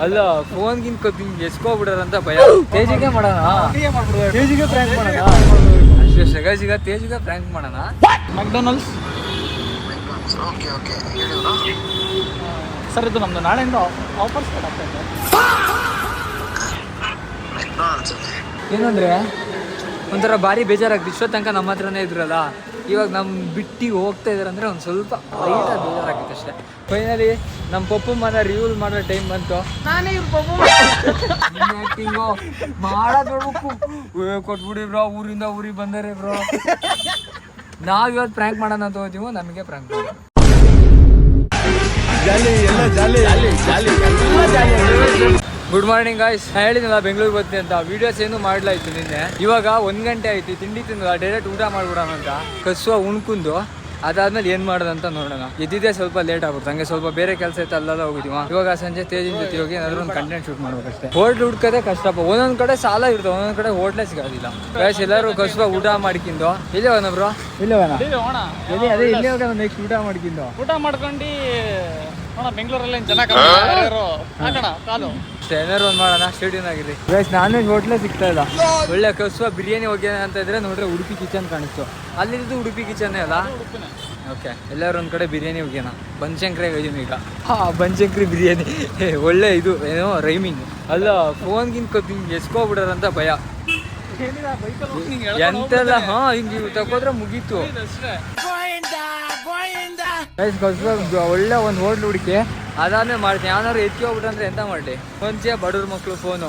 ಅಲ್ಲ ಫೋನ್ಗಿನ್ ಕದ್ದಿಂಗ್ ಎಸ್ಕೋಬಿಡೋರಂತ ಭಯ. ತೇಜಿಗೆ ಮಾಡೋಣ, ತೇಜಿಗೆ ಪ್ರ್ಯಾಂಕ್ ಮಾಡೋಣ, ಅಷ್ಟೇ ಸಗಜಿಗ ತೇಜಿಗೆ ಪ್ರ್ಯಾಂಕ್ ಮಾಡೋಣ. ಮ್ಯಾಕ್ಡೊನಾಲ್ಡ್ಸ್ ಸರ್, ಇದು ನಮ್ದು ನಾಳೆಯಿಂದ ಆಫರ್ ಸ್ಟಾರ್ಟ್ ಆಗ್ತಾ ಇದೆ. ಏನಂದ್ರೆ ಒಂಥರ ಭಾರಿ ಬೇಜಾರಾಗ್ತದೆ. ಇಷ್ಟೋ ತನಕ ನಮ್ಮ ಹತ್ರನೇ ಇದ್ರಲ್ಲ, ಇವಾಗ ನಮ್ಮ ಬಿಟ್ಟು ಹೋಗ್ತಾ ಇದಾರೆ ಅಂದರೆ ಒಂದು ಸ್ವಲ್ಪ ಲೈಟಾಗಿ ಬೇಜಾರಾಗುತ್ತೆ ಅಷ್ಟೇ. ಫೈನಲಿ ನಮ್ಮ ಪಪ್ಪು ಮನ ರಿವ್ಯೂಲ್ ಮಾಡೋ ಟೈಮ್ ಬಂತು. ನಾನೇ ಇವ್ರ ಪಪ್ಪು ಆ್ಯಕ್ಟಿಂಗು ಮಾಡೋದ್ಬೇಕು ಕೊಟ್ಬಿಡಿ ಬ್ರೋ, ಊರಿಂದ ಊರಿಗೆ ಬಂದರೆ ಬ್ರೋ. ನಾವು ಇವತ್ತು ಪ್ರ್ಯಾಂಕ್ ಮಾಡೋಣ ಅಂತ ಹೋಗ್ತೀವೋ, ನಮಗೆ ಪ್ರ್ಯಾಂಕ್ ಮಾಡೋಣ. Good morning guys. ಹೇಳಿದ್ನಲ್ಲ ಬೆಂಗಳೂರಿಗೆ ಬರ್ತೀನಿ ಅಂತ. ವಿಡಿಯೋಸ್ ಏನು ಮಾಡ್ಲಾಯ್ತು ನಿನ್ನೆ. ಇವಾಗ 1 ಗಂಟೆ ಆಯ್ತು, ತಿಂಡಿ ತಿಂದು ಡೈರೆಕ್ಟ್ ಊಟ ಮಾಡ್ಬಿಡೋಣ ಅಂತ ಕಸುವ ಉಣ್ಕುಂದು. ಅದಾದ್ಮೇಲೆ ಏನ್ ಮಾಡೋದಂತ ನೋಡೋಣ. ಎದ್ದಿದ್ದೆ ಸ್ವಲ್ಪ ಲೇಟ್ ಆಗ್ಬಿಡ್ತು, ಹಂಗೆ ಸ್ವಲ್ಪ ಬೇರೆ ಕೆಲಸ ಇತ್ತು, ಅಲ್ಲೆಲ್ಲ ಹೋಗಿದ್ದೀವ. ಇವಾಗ ಸಂಜೆ ತೇಜಿನ ಜೊತೆ ಹೋಗಿ ಏನಾದ್ರು ಒಂದು ಕಂಟೆಂಟ್ ಶೂಟ್ ಮಾಡ್ಬೇಕಷ್ಟೇ. ಹೋಟ್ಲ್ ಹುಡ್ಕದೆ ಕಷ್ಟಪ್ಪ, ಒಂದೊಂದ್ ಕಡೆ ಸಾಲ ಇರ್ತವೆ, ಒಂದೊಂದ್ ಕಡೆ ಹೋಟ್ಲೇ ಸಿಗೋದಿಲ್ಲ. ಗಾಯ್ಸ್ ಎಲ್ಲರೂ ಕಸುವ ಊಟ ಮಾಡ್ಕಿಂದು ಇಲ್ಲೇ ಹೋಗೋಣ ಬ್ರೋ, ಇಲ್ಲೇ ಹೋಗೋಣ, ಅದೇ ಇಲ್ಲೇ ಹೋಗೋಣ. ನೆಕ್ಸ್ಟ್ ಊಟ ಮಾಡ್ಕಿಂದು ಊಟ ಮಾಡ್ಕೊಂಡು ಬೆಂಗಳೂರಲ್ಲಿ ಜನ ಕಾಲು ಏನಾರು ಒಂದು ಮಾಡೋಣ. ಸ್ಟೇಡಿಯಂ ಆಗಿರಿ ಗೈಸ್, ನಾನ್ ವೆಜ್ ಹೋಟ್ಲೇ ಸಿಗ್ತಾ ಇಲ್ಲ. ಒಳ್ಳೆ ಕಸುವ ಬಿರಿಯಾನಿ ಹೋಗ್ಯಾನ ಅಂತ ಇದ್ರೆ ನೋಡ್ರೆ ಉಡುಪಿ ಕಿಚನ್ ಕಾಣಿಸ್ತು. ಅಲ್ಲಿದ್ದು ಉಡುಪಿ ಕಿಚನ್ನೇ ಅಲ್ಲ. ಓಕೆ, ಎಲ್ಲರೂ ಒಂದು ಕಡೆ ಬಿರಿಯಾನಿ ಹೋಗ್ಯಾನ. ಬನಶಂಕರಿಗೆ ಹೋಗಿದ್ದೀನಿ ಈಗ. ಬನಶಂಕರಿ ಬಿರಿಯಾನಿ ಒಳ್ಳೆ ಇದು ಏನೋ ರೈಮಿಂಗ್. ಅಲ್ಲ ಫೋನ್ಗಿನ್ ಕದ್ದಿಂಗ್ ಎಸ್ಕೋಬಿಡೋರಂತ ಭಯ. ಎಂತೆಲ್ಲ ಹಿಂಗೆ ತಗೋದ್ರೆ ಮುಗೀತು. ಒಳ್ಳೆ ಒಂದು ಹೋಟ್ಲ್ ಹುಡುಕಿ ಅದಾದ್ಮೇಲೆ ಮಾಡ್ತೀನಿ. ಯಾವ್ದಾದ್ರು ಎತ್ತಿ ಹೋಗ್ಬಿಟ್ರೆ ಎಂತ ಮಾಡಲಿ. ಮುಂಚೆ ಬಡವ್ರ ಮಕ್ಳು ಫೋನು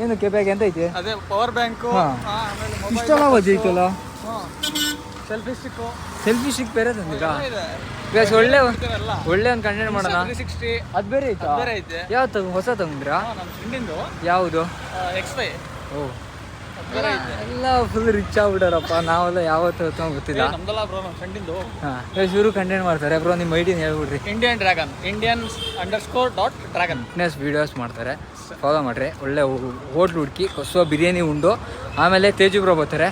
ಏನು ಬ್ಯಾಗ್ ಎಂತ ಐತಿ, ಅದೇ ಪವರ್ ಬ್ಯಾಂಕು, ಇಷ್ಟೆಲ್ಲ ಐತಲ್ಲ. ಸೆಲ್ಫಿ ಸ್ಟಿಕ್ ಬೇರೆ ತಂದಿರಾ? ಒಳ್ಳೆ ಒಂದು ಕಂಟೆಂಟ್ ಮಾಡೋಣ. ಅದು ಬೇರೆ ಐತಾ? ಯಾವ್ದು ಹೊಸ ತಗೊಂಡ್ರಾ? ಯಾವುದು? ಓ, ಎಲ್ಲ ಫುಲ್ ರಿಚ್ ಆಗ್ಬಿಡಾರಪ್ಪ. ನಾವೆಲ್ಲ ಯಾವತ್ತು ಗೊತ್ತಿಲ್ಲ. ಇವರು ಕಂಟೆಂಟ್ ಮಾಡ್ತಾರೆ ಬ್ರೋ. ನಿಮ್ಮ ಐಡಿನ ಹೇಳ್ಬಿಡ್ರಿ. Indian_.dragon ಫಿಟ್ನೆಸ್ ವಿಡಿಯೋಸ್ ಮಾಡ್ತಾರೆ, ಫಾಲೋ ಮಾಡ್ರಿ. ಒಳ್ಳೆ ಹೋಟ್ಲ್ ಹುಡುಕಿ ಕಸುವ ಬಿರಿಯಾನಿ ಉಂಡು ಆಮೇಲೆ ತೇಜು ಬ್ರೋ ಬರ್ತಾರೆ,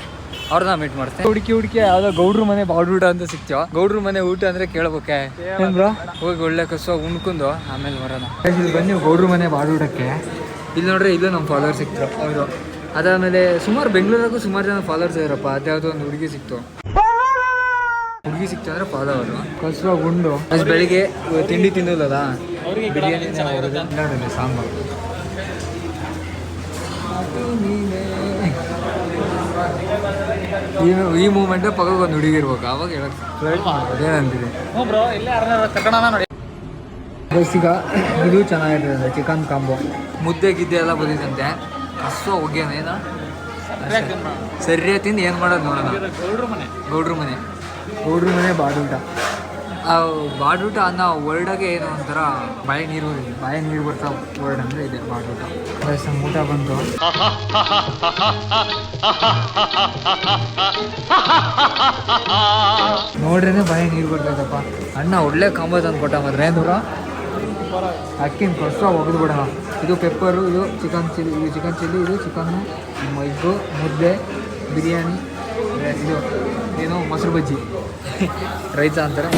ಅವ್ರನ್ನ ಮೀಟ್ ಮಾಡ್ತೇನೆ. ಹುಡುಕಿ ಯಾವ್ದೋ ಗೌಡ್ರು ಮನೆ ಬಾಡೂಟ ಅಂತ ಸಿಗ್ತೀವ. ಗೌಡ್ರು ಮನೆ ಊಟ ಅಂದ್ರೆ ಕೇಳ್ಬೇಕೆ ಬ್ರೋ. ಹೋಗಿ ಒಳ್ಳೆ ಕಸುವ ಉಣ್ಕೊಂಡು ಆಮೇಲೆ ಬರೋಣ. ಇಲ್ಲಿ ಬನ್ನಿ ಗೌಡ್ರು ಮನೆ ಬಾಡೂಟಕ್ಕೆ. ಇಲ್ಲಿ ನೋಡ್ರಿ, ಇಲ್ಲೂ ನಮ್ಮ ಫಾಲೋವರ್ ಸಿಕ್ತರು ಅವರು. ಅದಾದಮೇಲೆ ಸುಮಾರು ಬೆಂಗಳೂರಾಗೂ ಸುಮಾರು ಜನ ಫಾಲೋವರ್ಸ್ ಇದಾರಪ್ಪ. ಅದ್ಯಾವುದೋ ಒಂದು ಹುಡುಗಿ ಸಿಕ್ತು ಅಂದ್ರೆ ಫಾಲೋವರು. ಕಸುವ ಉಂಡು ಬೆಳಿಗ್ಗೆ ತಿಂಡಿ ತಿನ್ನೋಲ್ಲ, ಬಿರಿಯಾನಿ ಸಾಂಬಾರು. ಈ ಮೂಮೆಂಟ್ ಪಕ್ಕ ಒಂದು ಹುಡುಗಿ ಇರ್ಬೇಕು, ಅವಾಗ ಏನಂತೀರಿ. ಈಗ ಇದು ಚೆನ್ನಾಗಿರ್ತದೆ, ಚಿಕನ್ ಕಾಂಬೋ. ಮುದ್ದೆ ಗಿದ್ದೆ ಎಲ್ಲ ಬಂದಿದ್ದಂತೆ. ಕಸುವ ಹೋಗ್ಯಾನ ಏನ ಸರಿಯ ತಿಂದು ಏನು ಮಾಡೋದು ನೋಡೋಣ. ಗೌಡ್ರು ಮನೆ ಬಾಡೂಟ. ಆ ಬಾಡೂಟ ಅನ್ನೋ ವರ್ಡಾಗೆ ಏನೋ ಒಂಥರ ಬಾಯಿ ನೀರು ಬರ್ತಾ ವರ್ಡ್ ಅಂದರೆ ಇದೆ ಬಾಡೂಟ. ನಮ್ಮ ಊಟ ಬಂತು. ನೋಡ್ರೇನೆ ಬಾಯಿ ನೀರು ಬರ್ತೈತಪ್ಪ. ಅಣ್ಣ ಒಳ್ಳೆ ಕಾಂಬೋ ತಂದು ಕೊಟ್ಟ ಮಾತ್ರ ದೂರ. ಅಕ್ಕಿನ ಕಸುವ ಒಗೆದು ಬಿಡೋಣ. ಇದು ಪೆಪ್ಪರು, ಇದು ಚಿಕನ್ ಚಿಲ್ಲಿ, ಇದು ಚಿಕನ್ನು, ಇದು ಮುದ್ದೆ, ಬಿರಿಯಾನಿ, ಇದು ಏನೋ ಮೊಸರು ಬಜ್ಜಿ, ರೈತ ಅಂತಾರೆ.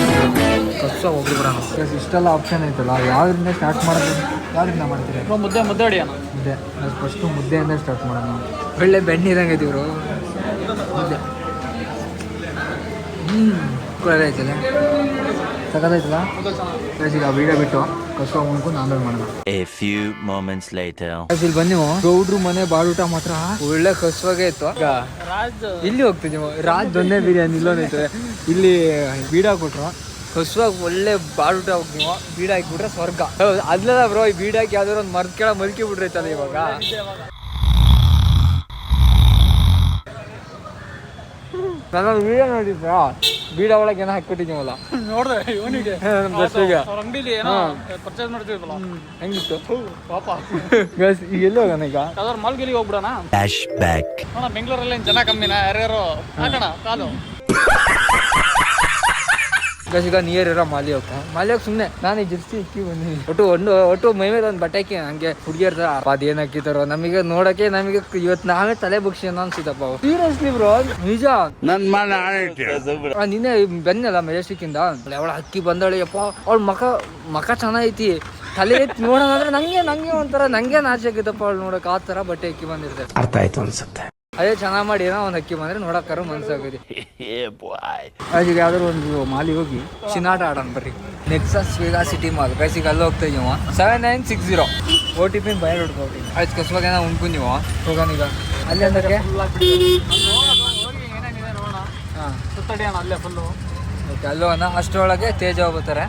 ಕಸುವ ಒಗೆದು ಬಿಡೋಣ. ಇಷ್ಟೆಲ್ಲ ಆಪ್ಷನ್ ಐತಲ್ಲ, ಯಾವ್ದ್ರಿಂದ ಸ್ಟಾರ್ಟ್ ಮಾಡೋದು? ಯಾವ್ದ್ರಿಂದ ಮಾಡ್ತೀರಿ? ಮುದ್ದೆ ಹೊಡಿಯೋಣ. ಮುದ್ದೆ ಫಸ್ಟು ಮುದ್ದೆಯಿಂದ ಸ್ಟಾರ್ಟ್ ಮಾಡೋಣ. ಒಳ್ಳೆ ಬೆಣ್ಣಿರಂಗೆ ಇದ್ದೀವ್ರು ಮುದ್ದೆ. ಒಳ್ಳೆ ಐತಲ್ಲ, ಸಕತ್ತೈತಲ್ಲ. ಈಗ ವಿಡಿಯೋ ಬಿಟ್ಟು ಕಸುವ ಉಣ್ಕೊಂಡು ಆಮೇಲೆ ಮಾಡೋಣ. ಇಲ್ಲಿ ಬನ್ನಿ, ಗೌಡ್ರು ಮನೆ ಬಾಡೂಟ ಮಾತ್ರ ಒಳ್ಳೆ ಕಸುವಾಗೆ ಇತ್ತು. ಈಗ ಇಲ್ಲಿ ಹೋಗ್ತಿದ್ದೀವಿ, ರಾಜ್ ದೊನ್ನೆ ಬಿರಿಯಾನಿ ಇಲ್ಲೋನೈತೆ. ಇಲ್ಲಿ ಬೀಡ ಕೊಟ್ರು, ಕಸುವಾಗ ಒಳ್ಳೆ ಬಾಡೂಟ ಹೋಗಿ ನೀವು ಬೀಡ ಹಾಕಿಬಿಟ್ರೆ ಸ್ವರ್ಗ. ಅದ್ಲೆಲ್ಲ ಬ್ರೋ, ಈ ಬೀಡ ಹಾಕಿ ಯಾವ್ದಾದ್ರು ಒಂದು ಮರದ ಕೆಳಗೆ ಮಲ್ಕಿ ಬಿಟ್ರೈತಲ್ಲ. ಇವಾಗ ನಾನು ವಿಡಿಯೋ ನೋಡಿದ್ರ, ಬೀಡ ಒಳಗೆ ಏನೋ ಹಾಕಿಬಿಟ್ಟಿದ್ದೀವಲ್ಲ, ನೋಡ್ದೆ ಇವನಿಗೆ ಅಂಗಡಿಲಿ ಏನೋ ಪರ್ಚೇಸ್ ಮಾಡ್ತಿದ್ವಲ್ಲ, ಹೆಂಗಿತ್ತು ಪಾಪ. ಈಗ ಎಲ್ಲಿ ಹೋಗೋಣ? ಈಗ ಯಾವ್ದಾರು ಮಾಲ್ಗಿಲಿ ಹೋಗ್ಬಿಡೋಣ. ಬೆಂಗಳೂರಲ್ಲಿ ಜನ ಕಮ್ಮಿನ, ಯಾರ್ಯಾರು ಹಾಕೋಣ ಕಾಲು. ಈಗ ನಿಯರ್ ಇರೋ ಮಾಲಿ ಸುಮ್ಮನೆ ನಾನು ಈ ಜರ್ಸಿ ಇಕ್ಕಿ ಬಂದಿನಿ. ಒಟ್ಟು ಮೈ ಮೇಲೆ ಒಂದು ಬಟ್ಟೆ ಹಾಕಿ ಹಂಗೆ ಹುಡುಗಿಯರ್ ಅದೇನ್ ಹಾಕಿದಾರೋ ನಮಗೆ ನೋಡಕ್ಕೆ ನಮಗೆ ಇವತ್ತು ನಾವೇ ತಲೆ ಬುಕ್ಷಿ ಅನ್ನೋ ಅನ್ಸಿತಪ್ಪ. ಸೀರಿಯಸ್ಲಿ ಬ್ರೋ ನಿಜ. ನಿನ್ನೆ ಬೆನ್ನಲ್ಲ ಮೆಜೆಸ್ಟಿಕ್ ಇಂದ ಅವಳ ಅಕ್ಕಿ ಬಂದಳೆ ಯಪ್ಪ. ಅವಳ ಮಕ ಚೆನ್ನಾಗೈತಿ. ತಲೆ ಎತ್ತಿ ನೋಡೋದಂದ್ರೆ ನಂಗೆ ಒಂಥರ ನಂಗೆ ನಾಚೆ ಆಗಿತ್ತಪ್ಪ ಅವಳು ನೋಡಕ್. ಆ ತರ ಬಟ್ಟೆ ಅಕ್ಕಿ ಬಂದಿರ್ತದೆ. ಅರ್ಥ ಆಯ್ತು ಅನ್ಸುತ್ತೆ. ಅದೇ ಚೆನ್ನಾಗ್ ಮಾಡಿ ಏನೋ ಒಂದ್ ಅಕ್ಕಿ ಬಂದ್ರೆ ನೋಡಕ್ಕಾರ ಮನ್ಸಾಗೈತಿ. ಅದಕ್ಕೆ ಯಾವ್ದಾದ್ರು ಒಂದು ಮಾಲಿ ಹೋಗಿ ಚಿನ್ನಾಟ ಆಡೋಣ ಬರ್ರಿ. ನೆಕ್ಸಸ್ ವೇಗಾ ಸಿಟಿ ಮಾಲ್ ಗೈಸಿಗೆ ಅಲ್ಲಿ ಹೋಗ್ತಾ ಇದೀವ. 7960 OTP ಬಯರ್ ಹೊಡ್ಕೋಗಿ ಆಯ್ತು. ಕಸ್ವಾಗ ಏನೋ ಉಣ್ಕೊಂಡು ನೀವು ಹೋಗೋಣ ಈಗ ಅಲ್ಲಿ ಅಂದಕ್ಕೆ. ಹಾಂ ಸುತ್ತಡಿ ಅಣ್ಣ ಅಲ್ಲೇ ಫುಲ್ಲು. ಓಕೆ ಅಲ್ಲೋ ಅಣ್ಣ. ಅಷ್ಟರೊಳಗೆ ತೇಜ ಹೋಗ್ತಾರೆ.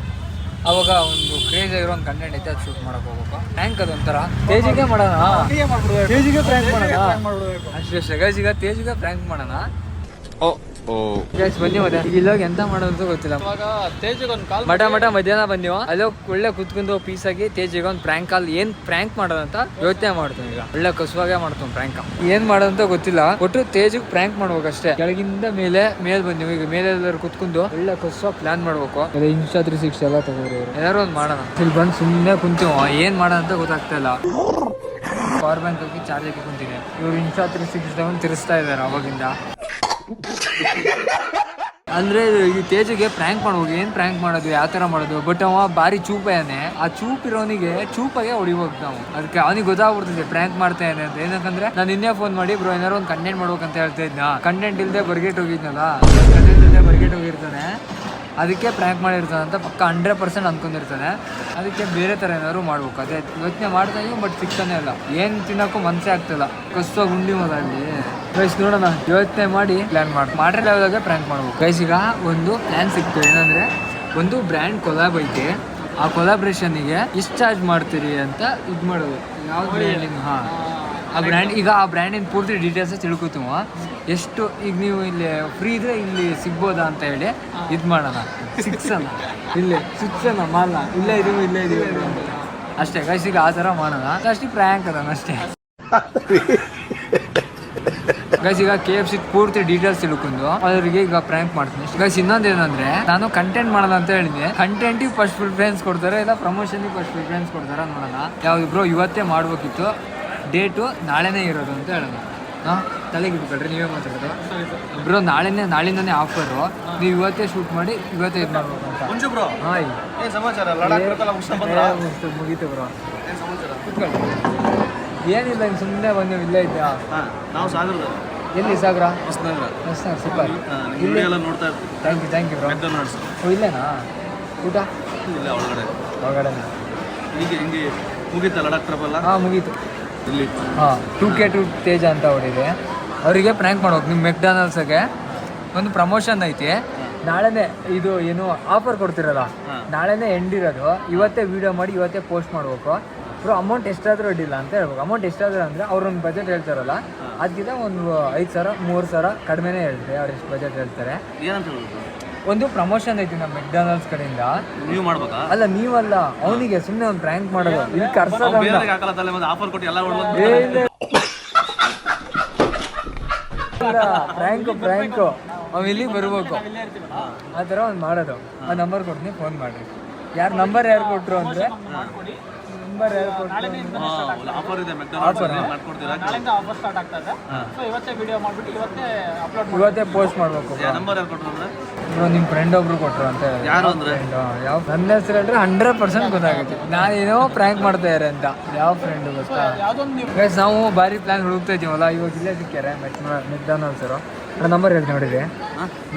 ಅವಾಗ ಒಂದು ಕ್ರೇಜ್ ಆಗಿರೋ ಒಂದು ಕಂಟೆಂಟ್ ಐತೆ, ಅದು ಶೂಟ್ ಮಾಡಕ್ ಹೋಗ್ಬೇಕು. ಟ್ಯಾಂಕ್ ಅದೊಂಥರ ತೇಜಿಗೆ ಮಾಡೋಣ. ತೇಜಿಗೆ ಪ್ರ್ಯಾಂಕ್ ಮಾಡೋಣ ಅಷ್ಟೇ ಗೈಸ್. ಈಗ ತೇಜಿಗೆ ಪ್ರ್ಯಾಂಕ್ ಮಾಡೋಣ. ಗೈಸ್ ಬನ್ನಿ. ಮತ್ತೆ ಇಲ್ಲೋಗಿ ಎಂತ ಮಾಡೋದು ಗೊತ್ತಿಲ್ಲ. ಮಠ ಮಧ್ಯಾಹ್ನ ಬಂದಿವ. ಅಲ್ಲೋ ಒಳ್ಳೆ ಕುತ್ಕೊಂಡು ಪೀಸ್ ಆಗಿ ತೇಜಿಗೆ ಒಂದು ಪ್ರ್ಯಾಂಕ್ ಕಾಲ್ ಏನ್ ಪ್ರ್ಯಾಂಕ್ ಮಾಡೋದಂತ ಯೋಚನೆ ಮಾಡ್ತೀನಿ. ಈಗ ಒಳ್ಳೆ ಕಸುವಾಗೆ ಮಾಡ್ತೀನಿ ಪ್ರ್ಯಾಂಕ್. ಏನ್ ಮಾಡೋದಂತ ಗೊತ್ತಿಲ್ಲ. ಒಟ್ಟು ತೇಜಿಗೆ ಪ್ರ್ಯಾಂಕ್ ಮಾಡ್ಬೇಕು ಅಷ್ಟೇ. ಕೆಳಗಿಂದ ಮೇಲೆ ಬಂದಿವಿ. ಈಗ ಮೇಲೆ ಎಲ್ಲರೂ ಕುತ್ಕೊಂಡು ಒಳ್ಳೆ ಕಸುವ ಪ್ಲಾನ್ ಮಾಡ್ಬೇಕು. Insta 360 ಎಲ್ಲ ತಗೋರಿ. ಏನಾರು ಒಂದು ಮಾಡೋಣ. ಇಲ್ಲಿ ಬಂದು ಸುಮ್ಮನೆ ಕುಂತೀವ. ಏನ್ ಮಾಡೋಣ ಅಂತ ಗೊತ್ತಾಗ್ತಾ ಇಲ್ಲ. ಪವರ್ ಬ್ಯಾಂಕ್ ಹೋಗಿ ಚಾರ್ಜ್ ಹಾಕಿ ಕುಂತೀನಿ. ಇವ್ರು Insta 360 ತಿರ್ಸ್ತಾ ಇದಾರೆ ಅವಾಗಿಂದ. ಅಂದ್ರೆ ಈ ತೇಜಿಗೆ ಪ್ರ್ಯಾಂಕ್ ಮಾಡ್ಬೇಕು. ಏನ್ ಪ್ರ್ಯಾಂಕ್ ಮಾಡೋದು, ಯಾವ ತರ ಮಾಡೋದು. ಬಟ್ ಅವ ಬಾರಿ ಚೂಪೇನೆ. ಆ ಚೂಪ್ ಇರೋನಿಗೆ ಚೂಪಾಗೆ ಹೊಡಿಬೇಕು ನಾವು. ಅದಕ್ಕೆ ಅವನಿಗೆ ಗೊತ್ತಾಗ್ಬಿಡ್ತದೆ ಪ್ರ್ಯಾಂಕ್ ಮಾಡ್ತಾ ಇದ್ದಾನೆ ಅಂತ. ಏನಕ್ಕಂದ್ರೆ ನಾನು ನಿನ್ನೆ ಫೋನ್ ಮಾಡಿ ಬ್ರೋ ಏನಾರು ಒಂದು ಕಂಟೆಂಟ್ ಮಾಡ್ಬೇಕಂತ ಹೇಳ್ತಾ ಇದ್ನ. ಕಂಟೆಂಟ್ ಇಲ್ಲದೆ ಬರ್ಗೇಟ್ ಹೋಗಿದ್ನಲ್ಲ. ಕಂಟೆಂಟ್ ಇಲ್ಲದೆ ಬರ್ಗೇಟ್ ಹೋಗಿರ್ತಾನೆ. ಅದಕ್ಕೆ ಪ್ರ್ಯಾಂಕ್ ಮಾಡಿರ್ತಾನೆ ಅಂತ ಪಕ್ಕ 100% ಅನ್ಕೊಂಡಿರ್ತಾನೆ. ಅದಕ್ಕೆ ಬೇರೆ ಥರ ಏನಾದ್ರು ಮಾಡ್ಬೇಕು. ಅದೇ ಯೋಚನೆ ಮಾಡ್ತಾ ಇದೀವಿ. ಬಟ್ ಸಿಗ್ತಾನೆ ಇಲ್ಲ. ಏನು ತಿನ್ನೋಕ್ಕೂ ಮನಸ್ಸೇ ಆಗ್ತಿಲ್ಲ. ಕಷ್ಟ ಗುಂಡಿ ಮೊದಲಿ ಗೈಸ್ ನೋಡೋಣ. ಯೋಚನೆ ಮಾಡಿ ಪ್ಲ್ಯಾನ್ ಮಾಡ್ರೆ ಲೆವೆಲ್ಗೆ ಪ್ರ್ಯಾಂಕ್ ಮಾಡ್ಬೇಕು. ಗೈಸ್ ಈಗ ಒಂದು ಪ್ಲ್ಯಾನ್ ಸಿಕ್ತು. ಏನಂದರೆ ಒಂದು ಬ್ರ್ಯಾಂಡ್ ಕೊಲಾಬ್ ಐತೆ. ಆ ಕೊಲಾಬ್ರೇಷನ್ನಿಗೆ ಎಷ್ಟು ಚಾರ್ಜ್ ಮಾಡ್ತೀರಿ ಅಂತ ಇದು ಮಾಡೋದು. ಯಾವ ಬ್ರ್ಯಾಂಡಿಂಗ್. ಹಾಂ ಆ ಬ್ರ್ಯಾಂಡ್. ಈಗ ಆ ಬ್ರ್ಯಾಂಡಿನ ಪೂರ್ತಿ ಡೀಟೇಲ್ಸ್ ತಿಳ್ಕೊತೀವ. ಎಷ್ಟು ಈಗ ನೀವು ಇಲ್ಲಿ ಫ್ರೀ ಇದ್ರೆ ಇಲ್ಲಿ ಸಿಗ್ಬೋದಾ ಅಂತ ಹೇಳಿ ಇದು ಮಾಡೋಣ. ಸಿಕ್ಸನ ಇಲ್ಲೇ ಸಿಕ್ಸನ ಮಾಲ ಇಲ್ಲೇ ಇದೀವಿ ಅಷ್ಟೇ ಗೈಸ್. ಈಗ ಆ ಥರ ಮಾಡೋಣ ಅಷ್ಟೇ. ಪ್ರ್ಯಾಂಕ್ ಅದ ಅಷ್ಟೇ ಗೈಸ್. ಈಗ KFC ಪೂರ್ತಿ ಡೀಟೇಲ್ಸ್ ತಿಳ್ಕೊಂಡು ಅವ್ರಿಗೆ ಈಗ ಪ್ರ್ಯಾಂಕ್ ಮಾಡ್ತೀನಿ ಗೈಸ್. ಇನ್ನೊಂದೇನಂದ್ರೆ ನಾನು ಕಂಟೆಂಟ್ ಮಾಡೋಣ ಅಂತ ಹೇಳಿದ್ದೆ. ಕಂಟೆಂಟಿಗೆ ಫಸ್ಟ್ ಪ್ರಿಫರೆನ್ಸ್ ಕೊಡ್ತಾರೆ, ಇಲ್ಲ ಪ್ರಮೋಷನ್ಗೆ ಫಸ್ಟ್ ಪ್ರಿಫರೆನ್ಸ್ ಕೊಡ್ತಾರೆ ನೋಡೋಣ. ಯಾವ್ದು ಬ್ರೋ ಇವತ್ತೇ ಮಾಡ್ಬೇಕಿತ್ತು. ಡೇಟು ನಾಳೆನೇ ಇರೋದು ಅಂತ ಹೇಳೋಣ. ಹಾಂ ತಲೆಗೆ ಇಟ್ಕೊಳ್ರಿ. ನೀವೇ ಮಾತಾಡೋದು ಬ್ರೋ. ನಾಳಿಂದನೇ ಆಫರು. ನೀವು ಇವತ್ತೇ ಶೂಟ್ ಮಾಡಿ ಇವತ್ತೇ ಇದು ಮಾಡ್ಬೇಕು ಅಂತ. ಹಾಂ ಮುಗೀತು ಬ್ರೋ. ಕೂತ್ಕೊಳ್ಳಿ. ಏನಿಲ್ಲ ಹಿಂಗೆ ಸುಮ್ಮನೆ ಬಂದು ಇಲ್ಲೇ ಇದ್ದೆ. ಎಲ್ಲಿ ಸಾಗರ? ಸೂಪರ್. ಇಲ್ಲಿ ಥ್ಯಾಂಕ್ ಯು ಬ್ರೋ. ಇಲ್ಲೇನಾ ಊಟ? ಒಳಗಡೆನಾ? ಹಾಂ ಮುಗೀತು. ಹಾಂ 2K2 ತೇಜ ಅಂತ ಹೊಡಿದೆ. ಅವರಿಗೆ ಪ್ರ್ಯಾಂಕ್ ಮಾಡ್ಬೇಕು. ನಿಮ್ಮ ಮೆಕ್ಡಾನಲ್ಸ್ಗೆ ಒಂದು ಪ್ರಮೋಷನ್ ಐತಿ. ನಾಳೆನೇ ಇದು ಏನು ಆಫರ್ ಕೊಡ್ತಿರಲ್ಲ, ನಾಳೆನೇ ಎಂಡ್ ಇರೋದು. ಇವತ್ತೇ ವಿಡಿಯೋ ಮಾಡಿ ಇವತ್ತೇ ಪೋಸ್ಟ್ ಮಾಡ್ಬೇಕು. ಬ್ರೋ ಅಮೌಂಟ್ ಎಷ್ಟಾದರೂ ಅಡ್ಡಿಲ್ಲ ಅಂತ ಹೇಳ್ಬೇಕು. ಅಮೌಂಟ್ ಎಷ್ಟಾದರೂ ಅಂದರೆ ಅವ್ರೊಂದು ಬಜೆಟ್ ಹೇಳ್ತಾರಲ್ಲ, ಅದಕ್ಕಿಂತ ಒಂದು 5,000 3,000 ಕಡಿಮೆನೇ ಹೇಳ್ತಾರೆ. ಅವ್ರು ಎಷ್ಟು ಬಜೆಟ್ ಹೇಳ್ತಾರೆ. ಒಂದು ಪ್ರಮೋಷನ್ ಐತಿ ನಮ್ಮ ಮೆಕ್ಡಾನಲ್ಸ್ ಕಡೆಯಿಂದ. ನೀವು ಮಾಡ್ಬೇಕಾ? ಅಲ್ಲ ನೀವಲ್ಲ, ಅವನಿಗೆ ಸುಮ್ಮನೆ ಒಂದು ಪ್ರ್ಯಾಂಕ್ ಮಾಡೋದು. ಇಲ್ಲಿ ಕರ್ಸೋದು ಪ್ರ್ಯಾಂಕು ಅವ್ ಇಲ್ಲಿಗೆ ಬರ್ಬೇಕು. ಆ ಥರ ಒಂದು ಮಾಡೋದು. ಆ ನಂಬರ್ ಕೊಡ್ತೀನಿ, ಫೋನ್ ಮಾಡಿರಿ. ನಂಬರ್ ಯಾರು ಕೊಟ್ಟರು ಅಂದರೆ ಇವತ್ತೇ ಪೋಸ್ಟ್ ಮಾಡ್ಬೇಕು. ನಿಮ್ಮ ಫ್ರೆಂಡ್ ಒಬ್ರು ಕೊಟ್ಟರು ಅಂತ. ಯಾವ ನನ್ನ ಹೆಸರು ಹೇಳಿದ್ರೆ 100% ಗೊತ್ತಾಗುತ್ತೆ ನಾನೇನೋ ಪ್ರ್ಯಾಂಕ್ ಮಾಡ್ತಾ ಇದ್ದಾರೆ ಅಂತ. ಯಾವ ಫ್ರೆಂಡ್ ಗೊತ್ತಾ ಗೈಸ್? ನಾವು ಭಾರಿ ಪ್ಲಾನ್ ಹುಡುಕ್ತಾ ಇದೀವಲ್ಲ, ಇವಾಗ ಇಲ್ಲೇ ಸಿಕ್ಕ್ಯಾರೆ ಮೆಕ್ಡಾನಲ್ಸರು. ನಂಬರ್ ಹೇಳ್ತೀನಿ ನೋಡಿರಿ.